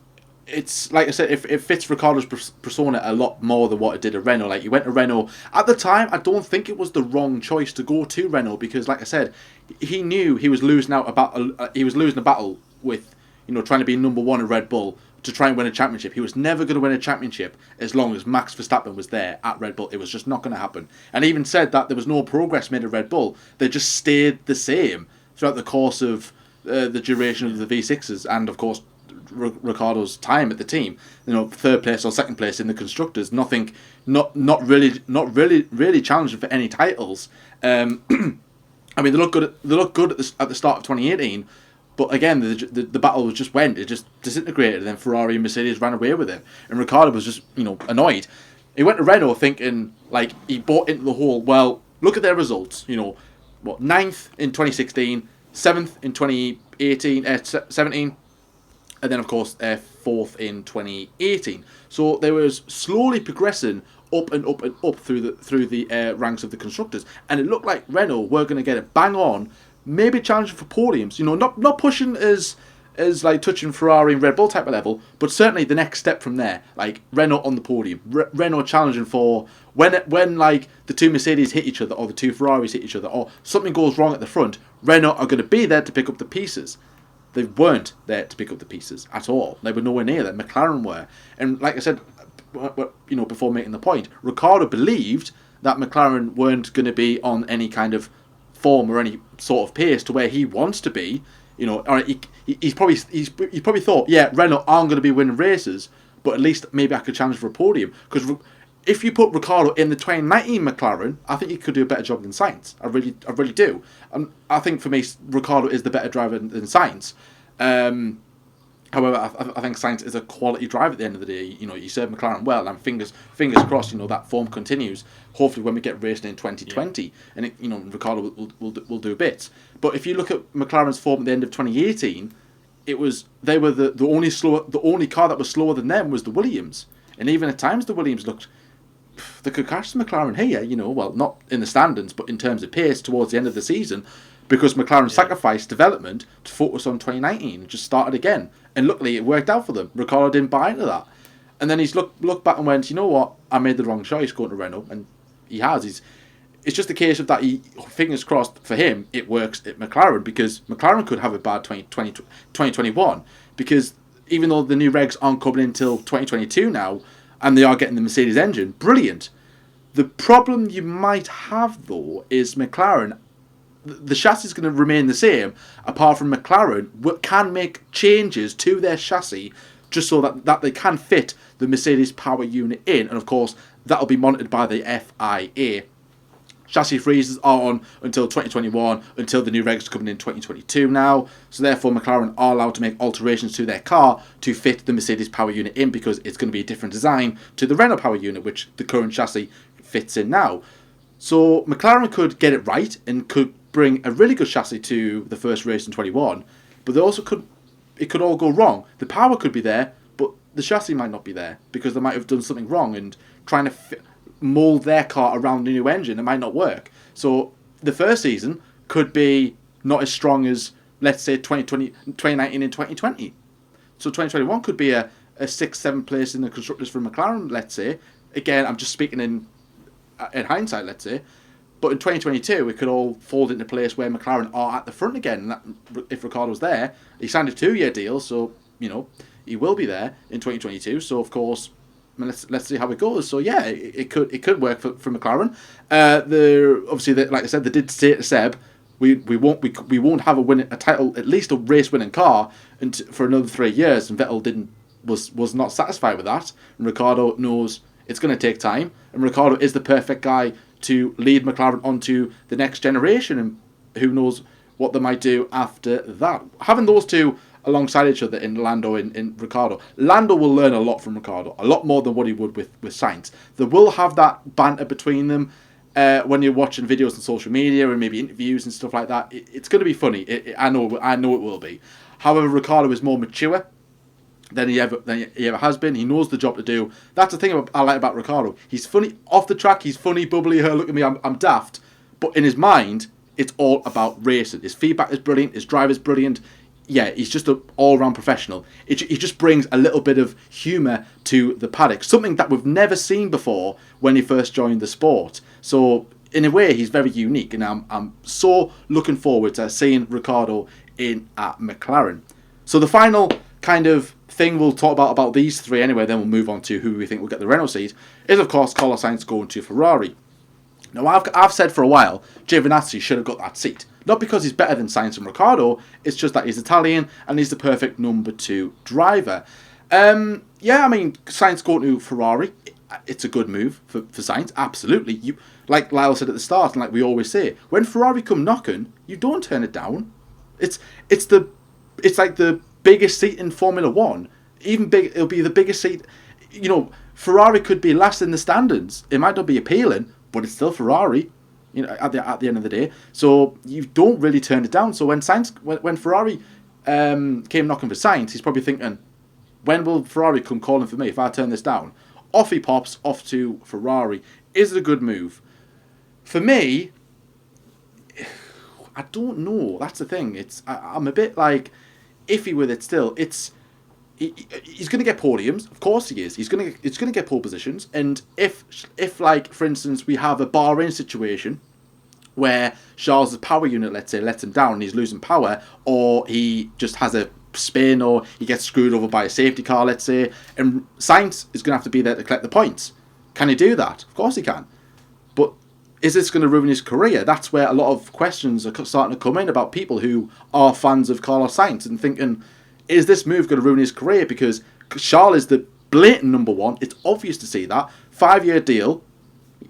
It's like I said, it fits Ricciardo's persona a lot more than what it did at Renault. Like, he went to Renault at the time. I don't think it was the wrong choice to go to Renault because, like I said, he knew he was losing out about he was losing a battle with trying to be number one in Red Bull to try and win a championship. He was never going to win a championship as long as Max Verstappen was there at Red Bull. It was just not going to happen. And he even said that there was no progress made at Red Bull. They just stayed the same throughout the course of the duration of the V6s and, of course, Ricciardo's time at the team. Third place or second place in the constructors. Nothing, not really challenging for any titles. I mean, they look good. They look good at the start of 2018. But again, the battle just went. It just disintegrated, and then Ferrari and Mercedes ran away with it. And Ricciardo was just, annoyed. He went to Renault thinking, like, he bought into the whole, well, look at their results. 9th in 2016, 7th in 2018, 17, and then, of course, 4th in 2018. So they was slowly progressing up and up and up through the ranks of the constructors. And it looked like Renault were going to get it bang on, maybe challenging for podiums, not pushing as like touching Ferrari and Red Bull type of level, but certainly the next step from there, like Renault on the podium, Renault challenging for when like the two Mercedes hit each other or the two Ferraris hit each other or something goes wrong at the front, Renault are going to be there to pick up the pieces. They weren't there to pick up the pieces at all. They were nowhere near that. McLaren were, and like I said, before making the point, Ricciardo believed that McLaren weren't going to be on any kind of form or any sort of pace to where he wants to be. He's probably thought, yeah, Renault aren't going to be winning races, but at least maybe I could challenge for a podium. Because if you put Ricciardo in the 2019 McLaren, I think he could do a better job than Sainz. I really do. I think for me, Ricciardo is the better driver than Sainz. However, I think Sainz is a quality driver at the end of the day. He served McLaren well, and fingers crossed, that form continues. Hopefully, when we get racing in 2020, and Ricciardo will do bits. But if you look at McLaren's form at the end of 2018, they were the only car that was slower than them was the Williams, and even at times the Williams looked. They could catch the McLaren here, well, not in the standings, but in terms of pace towards the end of the season, because McLaren sacrificed development to focus on 2019 and just started again. And luckily, it worked out for them. Ricciardo didn't buy into that. And then he's looked back and went, you know what, I made the wrong choice going to Renault, and he has. It's just a case of that, fingers crossed for him, it works at McLaren, because McLaren could have a bad 2021, because even though the new regs aren't coming until 2022 now, and they are getting the Mercedes engine, brilliant. The problem you might have, though, is McLaren, the chassis is going to remain the same, apart from McLaren can make changes to their chassis just so that they can fit the Mercedes power unit in, and of course, that'll be monitored by the FIA. Chassis freezes are on until 2021, until the new regs are coming in 2022 now. So therefore, McLaren are allowed to make alterations to their car to fit the Mercedes power unit in, because it's going to be a different design to the Renault power unit, which the current chassis fits in now. So McLaren could get it right and could bring a really good chassis to the first race in 21, but it could all go wrong. The power could be there, but the chassis might not be there because they might have done something wrong and trying to mould their car around the new engine. It might not work. So the first season could be not as strong as, let's say, 2019 and 2020. So 2021 could be a 6th, 7th place in the constructors for McLaren, let's say. Again, I'm just speaking in hindsight, let's say. But in 2022, it could all fold into place where McLaren are at the front again. And if Ricciardo's there, he signed a 2-year deal, so he will be there in 2022. So of course, let's see how it goes. So yeah, it could work for McLaren. Like I said, they did say to Seb, we won't have a title, at least a race winning car, for another 3 years. And Vettel was not satisfied with that. And Ricciardo knows it's going to take time. And Ricciardo is the perfect guy to lead McLaren onto the next generation. And who knows what they might do after that. Having those two alongside each other in Lando and Ricciardo. Lando will learn a lot from Ricciardo, a lot more than what he would with Sainz. They will have that banter between them when you're watching videos on social media and maybe interviews and stuff like that. It's going to be funny. I know it will be. However, Ricciardo is more mature than he ever has been. He knows the job to do. That's the thing I like about Ricciardo. He's funny off the track. He's funny, bubbly. Look at me, I'm daft. But in his mind, it's all about racing. His feedback is brilliant. His drive is brilliant. Yeah, he's just an all-round professional. He just brings a little bit of humour to the paddock, something that we've never seen before when he first joined the sport. So, in a way, he's very unique, and I'm so looking forward to seeing Ricciardo at McLaren. So the final kind of thing we'll talk about these three anyway, then we'll move on to who we think will get the Renault seat, is of course Carlos Sainz going to Ferrari. Now, I've said for a while, Giovinazzi should have got that seat. Not because he's better than Sainz and Ricciardo, it's just that he's Italian and he's the perfect number 2 driver. Sainz going to Ferrari, it's a good move for Sainz, absolutely. Like Lyle said at the start, and like we always say, when Ferrari come knocking, you don't turn it down. It's like the biggest seat in Formula 1. It'll be the biggest seat. Ferrari could be last in the standings. It might not be appealing, but it's still Ferrari, at the end of the day. So you don't really turn it down. So when Ferrari came knocking for Sainz, he's probably thinking, when will Ferrari come calling for me if I turn this down? Off he pops, off to Ferrari. Is it a good move? For me, I don't know. That's the thing. I'm a bit like iffy with it still. He's going to get podiums, of course he is. He's going to get pole positions, and if like for instance we have a Bahrain situation where Charles' power unit, let's say, lets him down and he's losing power, or he just has a spin, or he gets screwed over by a safety car, let's say, and Sainz is going to have to be there to collect the points. Can he do that? Of course he can. But is this going to ruin his career? That's where a lot of questions are starting to come in about people who are fans of Carlos Sainz and thinking, is this move going to ruin his career? Because Charles is the blatant number 1. It's obvious to see that. 5-year deal.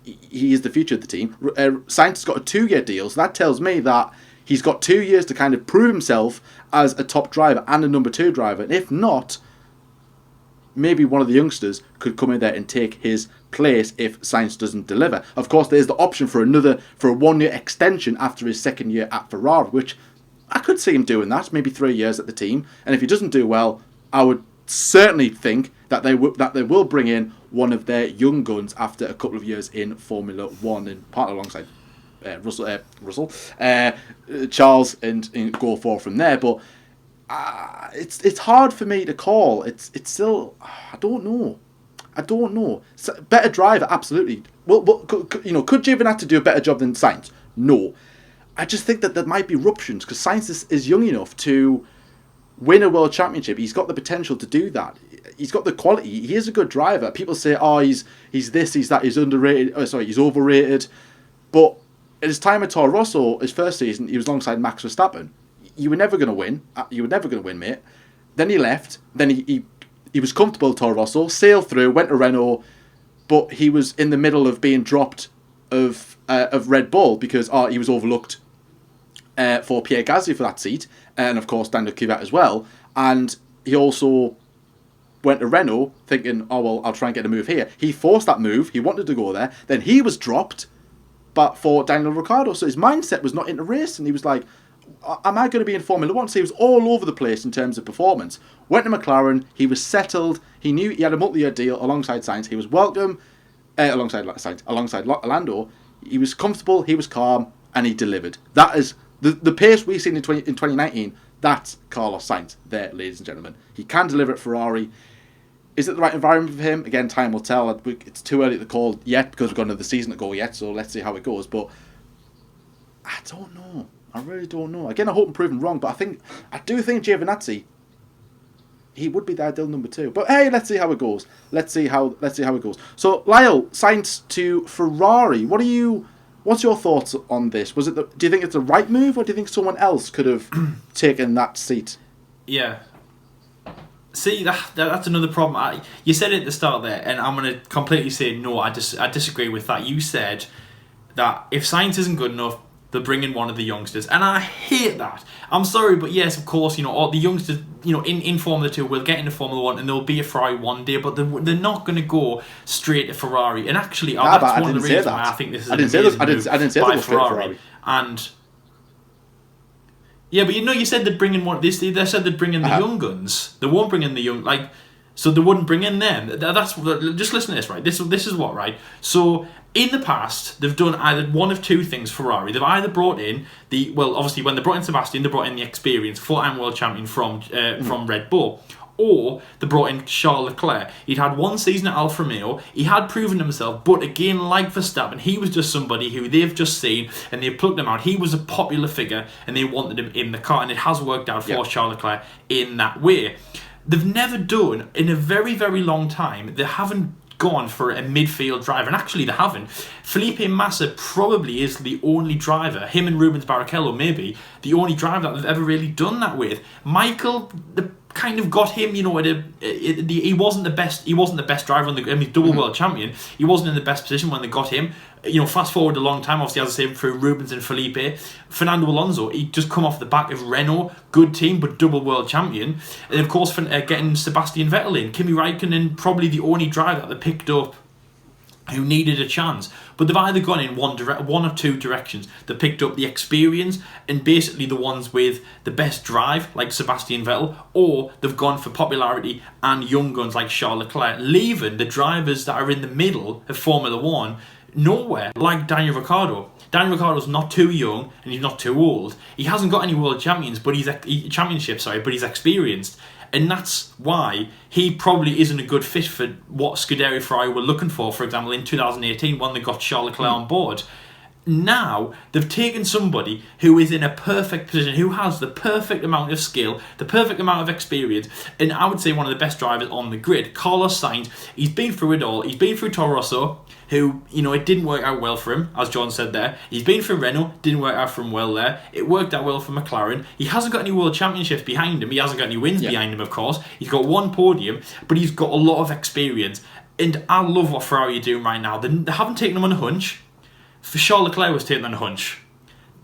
He is the future of the team. Sainz has got a 2-year deal. So that tells me that he's got 2 years to kind of prove himself as a top driver and a number 2 driver. And if not, maybe one of the youngsters could come in there and take his place if Sainz doesn't deliver. Of course, there's the option for a 1-year extension after his 2nd year at Ferrari, which I could see him doing that, maybe 3 years at the team. And if he doesn't do well, I would certainly think that they will bring in one of their young guns after a couple of years in Formula 1 and part alongside Charles and go forward from there. But it's hard for me to call. It's still, I don't know. So, better driver, absolutely. Well, could Giovinazzi do a better job than Sainz? No. I just think that there might be ruptions because Sainz is young enough to win a world championship. He's got the potential to do that. He's got the quality. He is a good driver. People say, he's this, he's that, he's underrated. He's overrated. But at his time at Toro Rosso, his first season, he was alongside Max Verstappen. You were never going to win. You were never going to win, mate. Then he left. Then he was comfortable at Toro Rosso, sailed through, went to Renault, but he was in the middle of being dropped of Red Bull because he was overlooked for Pierre Gasly for that seat, and of course Daniel Kvyat as well. And he also went to Renault thinking, I'll try and get a move here. He forced that move. He wanted to go there. Then he was dropped, but for Daniel Ricciardo. So his mindset was not into racing. He was like, am I going to be in Formula 1? So he was all over the place in terms of performance. Went to McLaren. He was settled. He knew he had a multi-year deal alongside Sainz. He was welcome alongside Lando. He was comfortable. He was calm, and he delivered. That is the pace we've seen in 2019. That's Carlos Sainz there, ladies and gentlemen. He can deliver at Ferrari. Is it the right environment for him? Again, time will tell. It's too early to call yet because we've got another season to go yet, so let's see how it goes. But I don't know. I really don't know. Again, I hope I'm proven wrong, but I do think Giovinazzi he would be the ideal number 2. But hey, let's see how it goes. Let's see how it goes. So Lyle, Sainz to Ferrari. What's your thoughts on this? Do you think it's the right move, or do you think someone else could have taken that seat? Yeah. See, that's another problem. You said it at the start there, and I'm going to completely say no. I disagree with that. You said that if Sainz isn't good enough, they'll bring in one of the youngsters, and I hate that. I'm sorry, but yes, of course, all the youngsters, in Formula 2 will get into Formula 1, and there'll be a Ferrari one day, but they're not going to go straight to Ferrari. And actually, that's one of the reasons why I think this is an amazing move by Ferrari. And yeah, but you said they'd bring in one. They said they'd bring in the young guns. They won't bring in the young, so they wouldn't bring in them. That's just listen to this, right? This is what, right? So in the past, they've done either one of two things. Ferrari, they've either brought in obviously when they brought in Sebastian, they brought in the experience, 4-time world champion from Red Bull. Or they brought in Charles Leclerc. He'd had one season at Alfa Romeo. He had proven himself, but again, like Verstappen, he was just somebody who they've just seen and they've plucked him out. He was a popular figure and they wanted him in the car, and it has worked out for Charles Leclerc in that way. They've never done, in a very, very long time, they haven't gone for a midfield driver, and actually they haven't. Felipe Massa probably is the only driver, him and Rubens Barrichello maybe, the only driver that they've ever really done that with. Michael, the kind of got him, he wasn't the best driver on the double world champion. He wasn't in the best position when they got him. Fast forward a long time, obviously, as I say, through Rubens and Felipe. Fernando Alonso, he'd just come off the back of Renault, good team, but double world champion. And of course, getting Sebastian Vettel in, Kimi Räikkönen, probably the only driver that they picked up who needed a chance. But they've either gone in one or two directions. They picked up the experience and basically the ones with the best drive, like Sebastian Vettel, or they've gone for popularity and young guns like Charles Leclerc, leaving the drivers that are in the middle of Formula 1 nowhere, like Daniel Ricciardo. Daniel Ricciardo's not too young and he's not too old. He hasn't got any world championships, but he's experienced. And that's why he probably isn't a good fit for what Scuderia Ferrari were looking for example, in 2018 when they got Charles Leclerc on board. Now, they've taken somebody who is in a perfect position, who has the perfect amount of skill, the perfect amount of experience, and I would say one of the best drivers on the grid, Carlos Sainz. He's been through it all. He's been through Toro Rosso, who, it didn't work out well for him, as John said there. He's been through Renault, didn't work out for him well there. It worked out well for McLaren. He hasn't got any world championships behind him. He hasn't got any wins behind him, of course. He's got one podium, but he's got a lot of experience. And I love what Ferrari are doing right now. They haven't taken him on a hunch. For Charles Leclerc was taken on a hunch.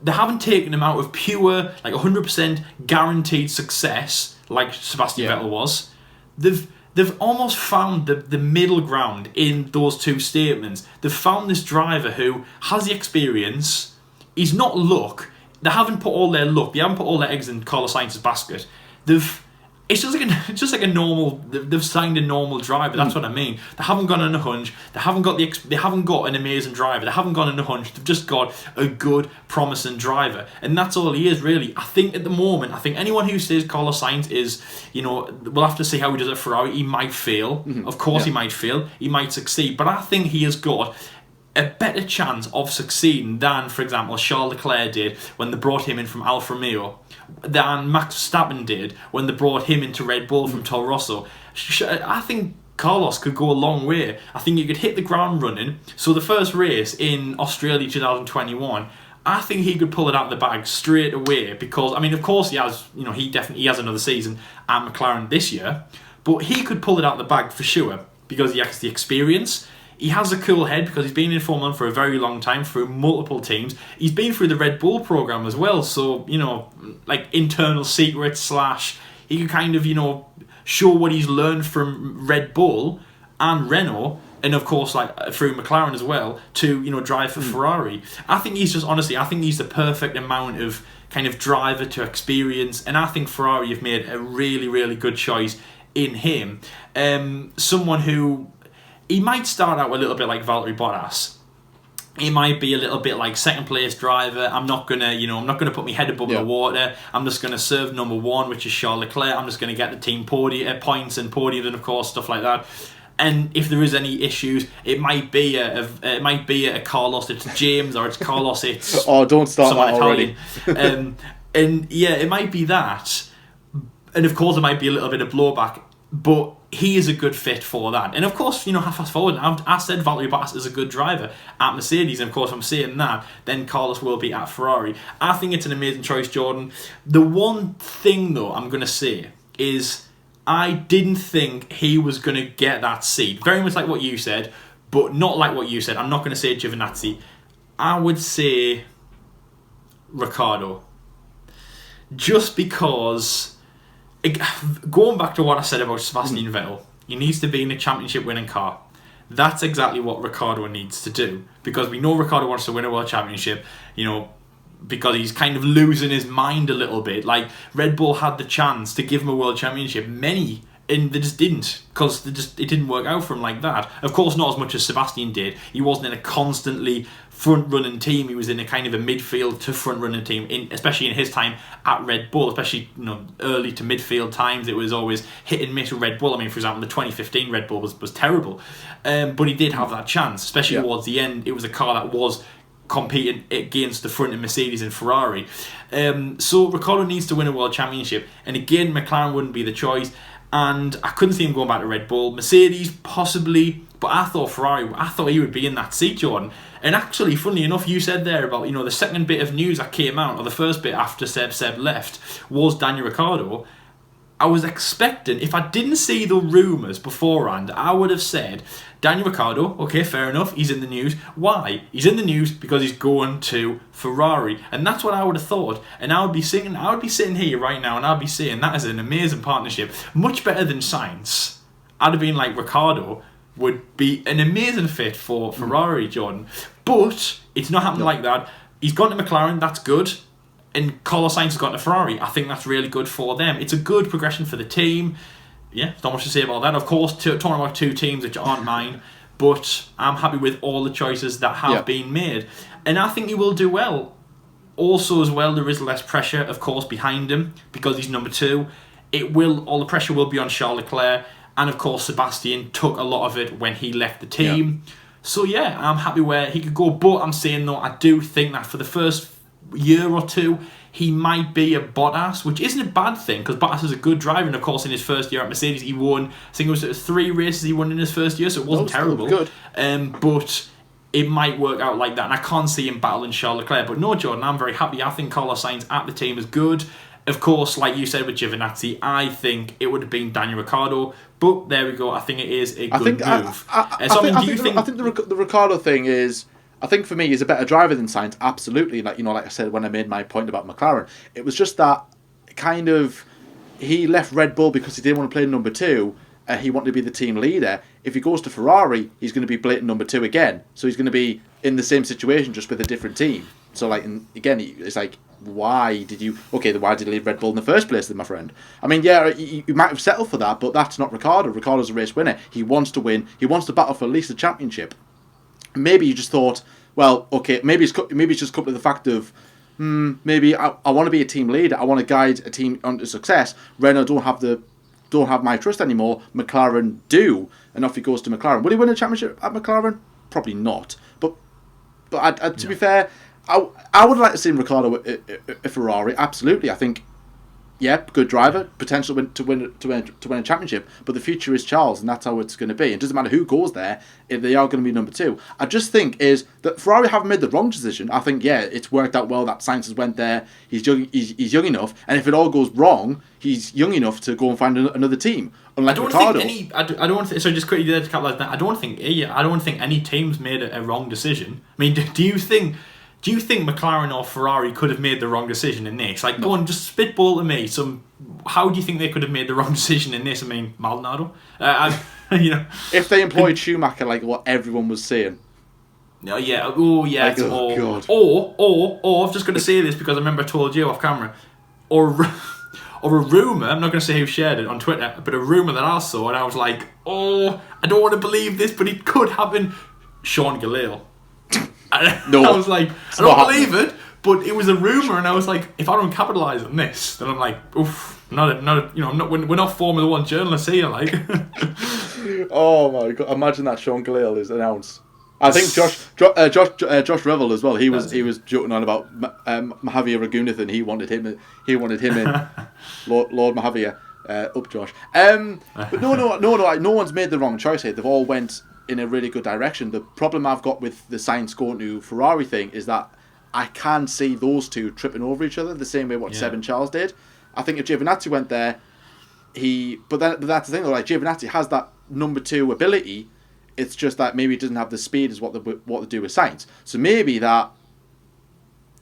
They haven't taken him out of pure, 100% guaranteed success, like Sebastian Vettel was. They've almost found the middle ground in those two statements. They've found this driver who has the experience. He's not luck. They haven't put all their luck. They haven't put all their eggs in Carlos Sainz's basket. It's just like a normal. They've signed a normal driver. That's what I mean. They haven't gone on a hunch. They haven't got an amazing driver. They haven't gone on a hunch. They've just got a good, promising driver, and that's all he is really. I think at the moment, anyone who says Carlos Sainz is, we'll have to see how he does at Ferrari. He might fail. Of course, he might fail. He might succeed, but I think he has got a better chance of succeeding than, for example, Charles Leclerc did when they brought him in from Alfa Romeo, than Max Verstappen did when they brought him into Red Bull from Toro Rosso. I think Carlos could go a long way. I think he could hit the ground running. So the first race in Australia 2021, I think he could pull it out of the bag straight away because, of course he has, he definitely has another season at McLaren this year, but he could pull it out of the bag for sure because he has the experience. He has a cool head because he's been in Formula 1 for a very long time through multiple teams. He's been through the Red Bull program as well, so, internal secrets / he can kind of, show what he's learned from Red Bull and Renault, and of course, through McLaren as well, to, drive for Ferrari. I think he's the perfect amount of kind of driver to experience, and I think Ferrari have made a really, really good choice in him. Someone who, he might start out a little bit like Valtteri Bottas. He might be a little bit like second place driver. I'm not gonna put my head above the water. I'm just gonna serve number one, which is Charles Leclerc. I'm just gonna get the team points and podiums and of course stuff like that. And if there is any issues, it might be a Carlos. It's James or it's Carlos. It's don't start that Italian. already. And yeah, it might be that. And of course, there might be a little bit of blowback, but he is a good fit for that. And of course, fast forward, I said Valtteri Bottas is a good driver at Mercedes, and of course, if I'm saying that, then Carlos will be at Ferrari. I think it's an amazing choice, Jordan. The one thing, though, I'm going to say is I didn't think he was going to get that seat. Very much like what you said, but not like what you said. I'm not going to say Giovinazzi. I would say Ricciardo. Just because, going back to what I said about Sebastian Vettel, he needs to be in a championship winning car. That's exactly what Ricciardo needs to do. Because we know Ricciardo wants to win a world championship, because he's kind of losing his mind a little bit. Like, Red Bull had the chance to give him a world championship. Many, and they just didn't, because it didn't work out for him like that. Of course, not as much as Sebastian did. He wasn't in a constantly front-running team. He was in a kind of a midfield to front-running team, especially in his time at Red Bull, especially early to midfield times. It was always hit and miss with Red Bull. I mean, for example, the 2015 Red Bull was terrible. But he did have that chance, especially towards the end. It was a car that was competing against the front of Mercedes and Ferrari. So Ricciardo needs to win a world championship. And again, McLaren wouldn't be the choice. And I couldn't see him going back to Red Bull. Mercedes, possibly. But I thought he would be in that seat, Jordan. And actually, funnily enough, you said there about, the second bit of news that came out, or the first bit after Seb left, was Daniel Ricciardo. I was expecting, if I didn't see the rumours beforehand, I would have said, Daniel Ricciardo, okay, fair enough, he's in the news. Why? He's in the news because he's going to Ferrari. And that's what I would have thought. And I would be sitting here right now, and I'd be saying that is an amazing partnership. Much better than Sainz. I'd have been like, Ricciardo would be an amazing fit for Ferrari, Jordan. But it's not happened like that. He's gone to McLaren, that's good. And Carlos Sainz has gone to Ferrari. I think that's really good for them. It's a good progression for the team. Yeah, not much to say about that. Of course, talking about two teams which aren't mine, but I'm happy with all the choices that have been made. And I think he will do well. Also, as well, there is less pressure, of course, behind him because he's number 2. All the pressure will be on Charles Leclerc. And of course, Sebastian took a lot of it when he left the team. Yeah. So yeah, I'm happy where he could go. But I'm saying though, I do think that for the first year or two, he might be a Bottas, which isn't a bad thing because Bottas is a good driver. And of course, in his first year at Mercedes, he won. I think it was 3 races he won in his first year, so it wasn't terrible. Good. But it might work out like that, and I can't see him battling Charles Leclerc. But no, Jordan, I'm very happy. I think Carlos Sainz at the team is good. Of course, like you said with Giovinazzi, I think it would have been Daniel Ricciardo. But there we go. I think it is a good move. I think the Ricciardo thing is, I think for me, he's a better driver than Sainz. Absolutely. Like I said when I made my point about McLaren, it was just that kind of he left Red Bull because he didn't want to play number 2. He wanted to be the team leader. If he goes to Ferrari, he's going to be blatant number 2 again. So he's going to be in the same situation, just with a different team. So it's like, why did you leave Red Bull in the first place then, my friend? I mean, yeah, you might have settled for that, but that's not Ricciardo. Ricciardo's a race winner. He wants to win. He wants to battle for at least a championship. Maybe you just thought, well, okay, maybe it's just come to the fact of, maybe I want to be a team leader. I want to guide a team onto success. Renault don't have my trust anymore. McLaren do, and off he goes to McLaren. Will he win a championship at McLaren? Probably not. But to be fair, I would like to see Ricciardo at Ferrari. Absolutely, I think, yeah, good driver, potential to win a championship. But the future is Charles, and that's how it's going to be. It doesn't matter who goes there; if they are going to be number 2. I just think is that Ferrari haven't made the wrong decision. I think it's worked out well that Sainz has went there. He's young enough, and if it all goes wrong, he's young enough to go and find another team. Unlike Ricciardo. I don't think. So just quickly there to capitalize that. I don't think any team's made a wrong decision. I mean, do you think McLaren or Ferrari could have made the wrong decision in this? Like, go on, just spitball to me. How do you think they could have made the wrong decision in this? I mean, Maldonado. If they employed Schumacher, like what everyone was saying. Oh yeah. Oh yeah. Like, God. Or I'm just going to say this because I remember I told you off camera. Or a rumour, I'm not going to say who shared it on Twitter, but a rumour that I saw, and I was like, I don't want to believe this, but it could happen. Sean Gallile. No, I was like, I don't believe it, but it was a rumour, and I was like, if I don't capitalise on this, then I'm like, oof, we're not Formula 1 journalists here, like. Oh my God, imagine that Sean Gallile is announced. I think Josh Revel as well. He was joking on about Mahavir Raghunathan. He wanted him in. Lord Mahavir, up Josh. But no one's made the wrong choice here. They've all went in a really good direction. The problem I've got with the Sainz going to Ferrari thing is that I can see those two tripping over each other the same way what Seb and Charles did. I think if Giovinazzi went there, but that's the thing though. Like Giovinazzi has that number 2 ability. It's just that maybe he doesn't have the speed as what they do with Sainz. So maybe there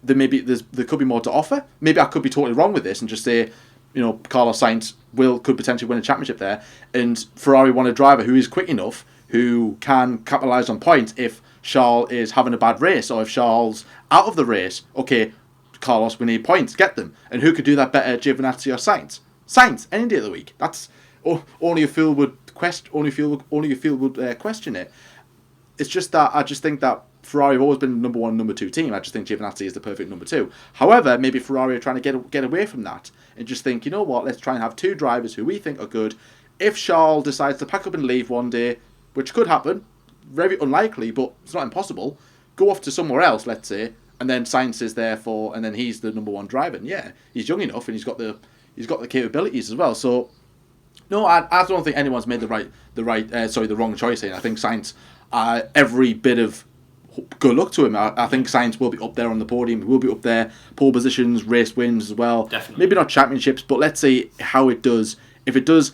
could be more to offer. Maybe I could be totally wrong with this and just say, Carlos Sainz could potentially win a championship there, and Ferrari want a driver who is quick enough, who can capitalise on points if Charles is having a bad race, or if Charles out of the race. Okay, Carlos, we need points, get them. And who could do that better, Giovinazzi or Sainz? Sainz, any day of the week. That's only a fool would question it. It's just that I just think that Ferrari have always been the number 1, number 2 team. I just think Giovinazzi is the perfect number 2. However, maybe Ferrari are trying to get away from that and just think, you know what, let's try and have 2 drivers who we think are good. If Charles decides to pack up and leave one day, which could happen, very unlikely, but it's not impossible, go off to somewhere else, let's say, and then Sainz is there and then he's the number 1 driver. And yeah, he's young enough and he's got the capabilities as well. So no, I don't think anyone's made the wrong choice here. I think Sainz, every bit of good luck to him. I think Sainz will be up there on the podium. He will be up there, pole positions, race wins as well. Definitely. Maybe not championships, but let's see how it does. If it does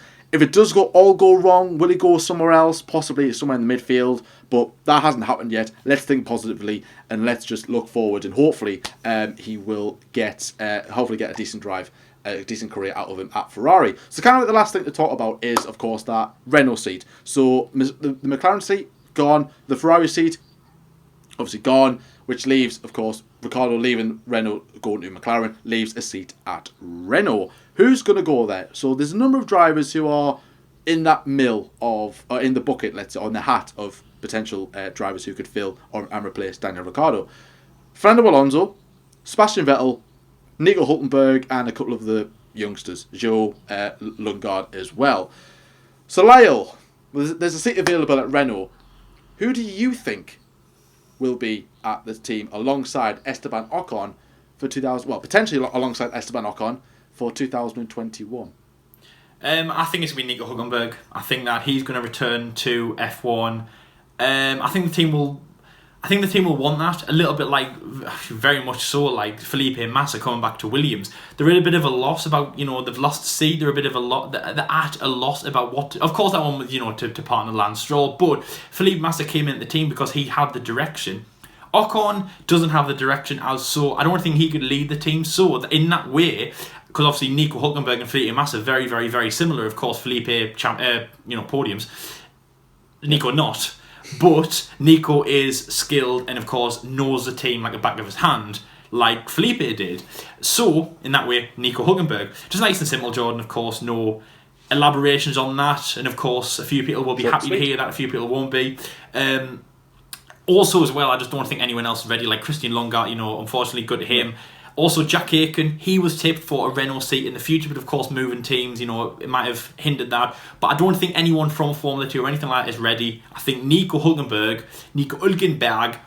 go wrong, will he go somewhere else? Possibly somewhere in the midfield, but that hasn't happened yet. Let's think positively and let's just look forward, and hopefully he will get a decent drive, a decent career out of him at Ferrari. So kind of like the last thing to talk about is, of course, that Renault seat. So the McLaren seat, gone. The Ferrari seat, obviously gone, which leaves, of course, Ricciardo leaving Renault, going to McLaren, leaves a seat at Renault. Who's going to go there? So there's a number of drivers who are in that in the bucket, let's say, on the hat of potential drivers who could fill and replace Daniel Ricciardo. Fernando Alonso, Sebastian Vettel, Nico Hülkenberg, and a couple of the youngsters, Joe Lundgaard as well. So Lyle, there's a seat available at Renault. Who do you think will be at the team alongside Esteban Ocon for potentially alongside Esteban Ocon for 2021? I think it's going to be Nico Hülkenberg. I think that he's going to return to F1. I think the team will want that a little bit, like very much so, like Felipe Massa coming back to Williams. They're in a bit of a loss about, they've lost seed. They're a bit of a lot. They're at a loss about what. Of course, that one was to partner Lance Stroll, but Felipe Massa came into the team because he had the direction. Ocon doesn't have the direction, so I don't think he could lead the team. So in that way, because obviously Nico Hülkenberg and Felipe Massa are very, very, very similar. Of course, Felipe podiums, Nico not. But Nico is skilled and, of course, knows the team like the back of his hand, like Felipe did. So, in that way, Nico Hülkenberg. Just nice and simple, Jordan, of course, no elaborations on that. And, of course, a few people will be happy to hear that, a few people won't be. Also, as well, I just don't think anyone else is ready, like Christian Lundgaard, unfortunately, good to him. Also, Jack Aitken, he was tipped for a Renault seat in the future, but of course, moving teams, it might have hindered that. But I don't think anyone from Formula 2 or anything like that is ready. I think Nico Hülkenberg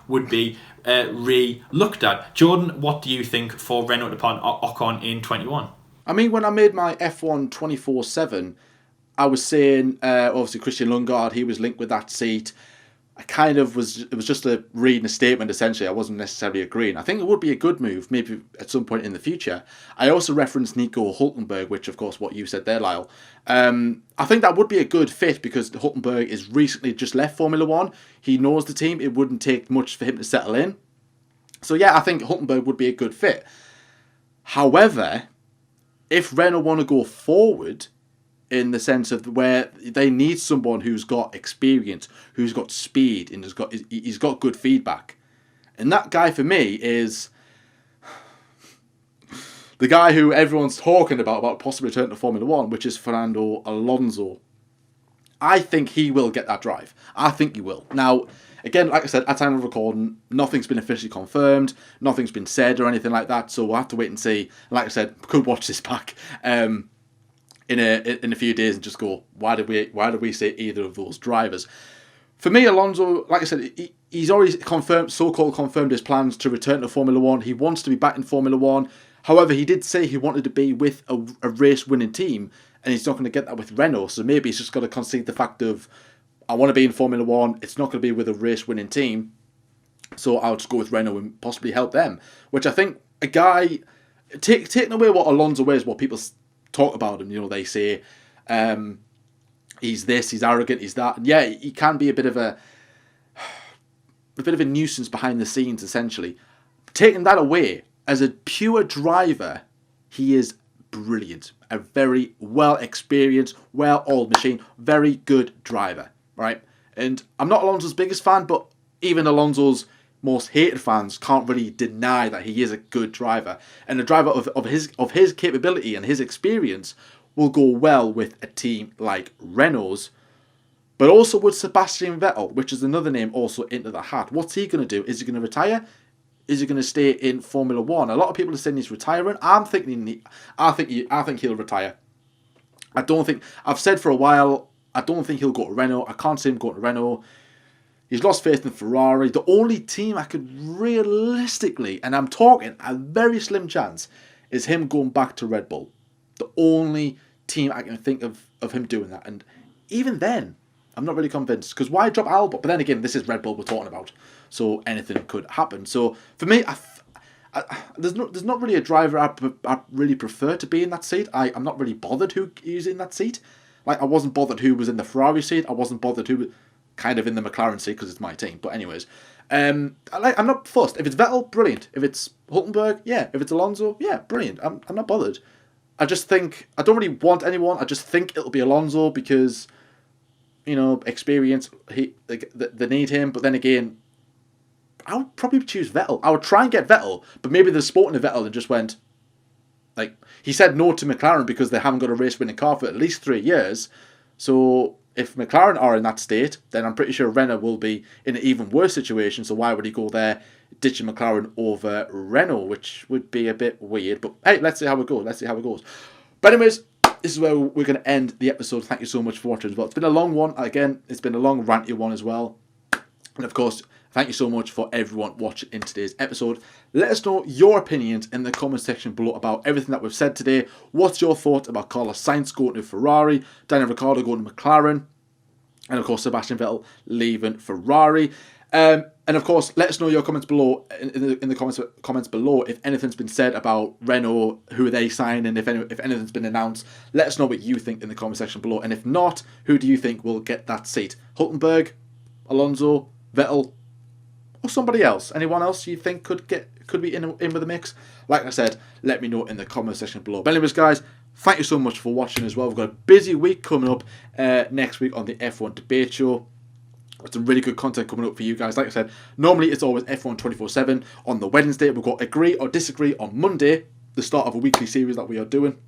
would be re-looked at. Jordan, what do you think for Renault upon Ocon in 21? I mean, when I made my F1 24/7, I was saying, obviously, Christian Lundgaard, he was linked with that seat. It was just reading a statement, essentially. I wasn't necessarily agreeing. I think it would be a good move, maybe at some point in the future. I also referenced Nico Hülkenberg, which, of course, what you said there, Lyle. I think that would be a good fit because Hülkenberg is recently just left Formula 1. He knows the team. It wouldn't take much for him to settle in. So, yeah, I think Hülkenberg would be a good fit. However, if Renault want to go forward, in the sense of where they need someone who's got experience, who's got speed, and he's got good feedback. And that guy for me is the guy who everyone's talking about possibly returning to Formula 1, which is Fernando Alonso. I think he will get that drive. I think he will. Now, again, like I said, at time of recording, nothing's been officially confirmed, nothing's been said or anything like that, so we'll have to wait and see. Like I said, could watch this back in a few days and just go, why did we say either of those drivers? For me, Alonso, like I said, he's already so-called confirmed his plans to return to Formula One. He wants to be back in Formula One. However, he did say he wanted to be with a race-winning team, and he's not going to get that with Renault. So maybe he's just got to concede the fact of, I want to be in Formula One. It's not going to be with a race-winning team, so I'll just go with Renault and possibly help them. Which I think a guy taking away what Alonso is, what people talk about him. You know, they say he's this, he's arrogant, he's that. And yeah, he can be a bit of a nuisance behind the scenes, essentially. Taking that away, as a pure driver, he is brilliant. A very well-experienced, well-oiled machine. Very good driver, right? And I'm not Alonso's biggest fan, but even Alonso's most hated fans can't really deny that he is a good driver. And a driver of his capability and his experience will go well with a team like Renault's. But also with Sebastian Vettel, which is another name also into the hat. What's he going to do? Is he going to retire? Is he going to stay in Formula One? A lot of people are saying he's retiring. I think he'll retire. I don't think. I've said for a while, I don't think he'll go to Renault. I can't see him going to Renault. He's lost faith in Ferrari. The only team I could realistically, and I'm talking a very slim chance, is him going back to Red Bull. The only team I can think of him doing that. And even then, I'm not really convinced. Because why drop Albon? But then again, this is Red Bull we're talking about. So anything could happen. So for me, there's not really a driver I really prefer to be in that seat. I'm not really bothered who's in that seat. Like, I wasn't bothered who was in the Ferrari seat. I wasn't bothered who was kind of in the McLaren seat because it's my team. But anyways, I'm not fussed. If it's Vettel, brilliant. If it's Hulkenberg, yeah. If it's Alonso, yeah, brilliant. I'm not bothered. I just think, I don't really want anyone. I just think it'll be Alonso because, you know, experience, they need him. But then again, I would probably choose Vettel. I would try and get Vettel, but maybe they've spoken to Vettel and just went, like, he said no to McLaren because they haven't got a race-winning car for at least 3 years. So if McLaren are in that state, then I'm pretty sure Renault will be in an even worse situation. So why would he go there, ditching McLaren over Renault, which would be a bit weird. But hey, let's see how it goes. But anyways, this is where we're going to end the episode. Thank you so much for watching as well. It's been a long one. Again, it's been a long, ranty one as well. And of course, thank you so much for everyone watching in today's episode. Let us know your opinions in the comment section below about everything that we've said today. What's your thoughts about Carlos Sainz going to Ferrari, Daniel Ricciardo going to McLaren, and of course Sebastian Vettel leaving Ferrari. And of course, let us know your comments below in the comments below if anything's been said about Renault, who they sign, and if anything's been announced. Let us know what you think in the comment section below. And if not, who do you think will get that seat? Hulkenberg, Alonso, Vettel, or somebody else? Anyone else you think could be in with the mix? Like I said, let me know in the comment section below. But anyways, guys, thank you so much for watching as well. We've got a busy week coming up next week on the F1 Debate Show. Got some really good content coming up for you guys. Like I said, normally it's always F1 24/7 on the Wednesday. We've got Agree or Disagree on Monday, the start of a weekly series that we are doing.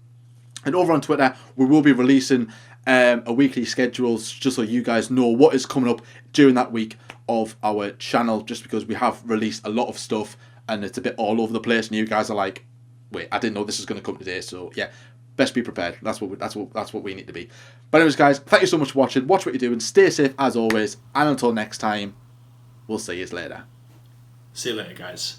And over on Twitter, we will be releasing a weekly schedule just so you guys know what is coming up during that week of our channel, just because we have released a lot of stuff and it's a bit all over the place and you guys are like, wait, I didn't know this was going to come today. So yeah, best be prepared. That's what we need to be. But anyways, guys, thank you so much for watching. Watch what you're doing. Stay safe as always. And until next time, we'll see you later. See you later, guys.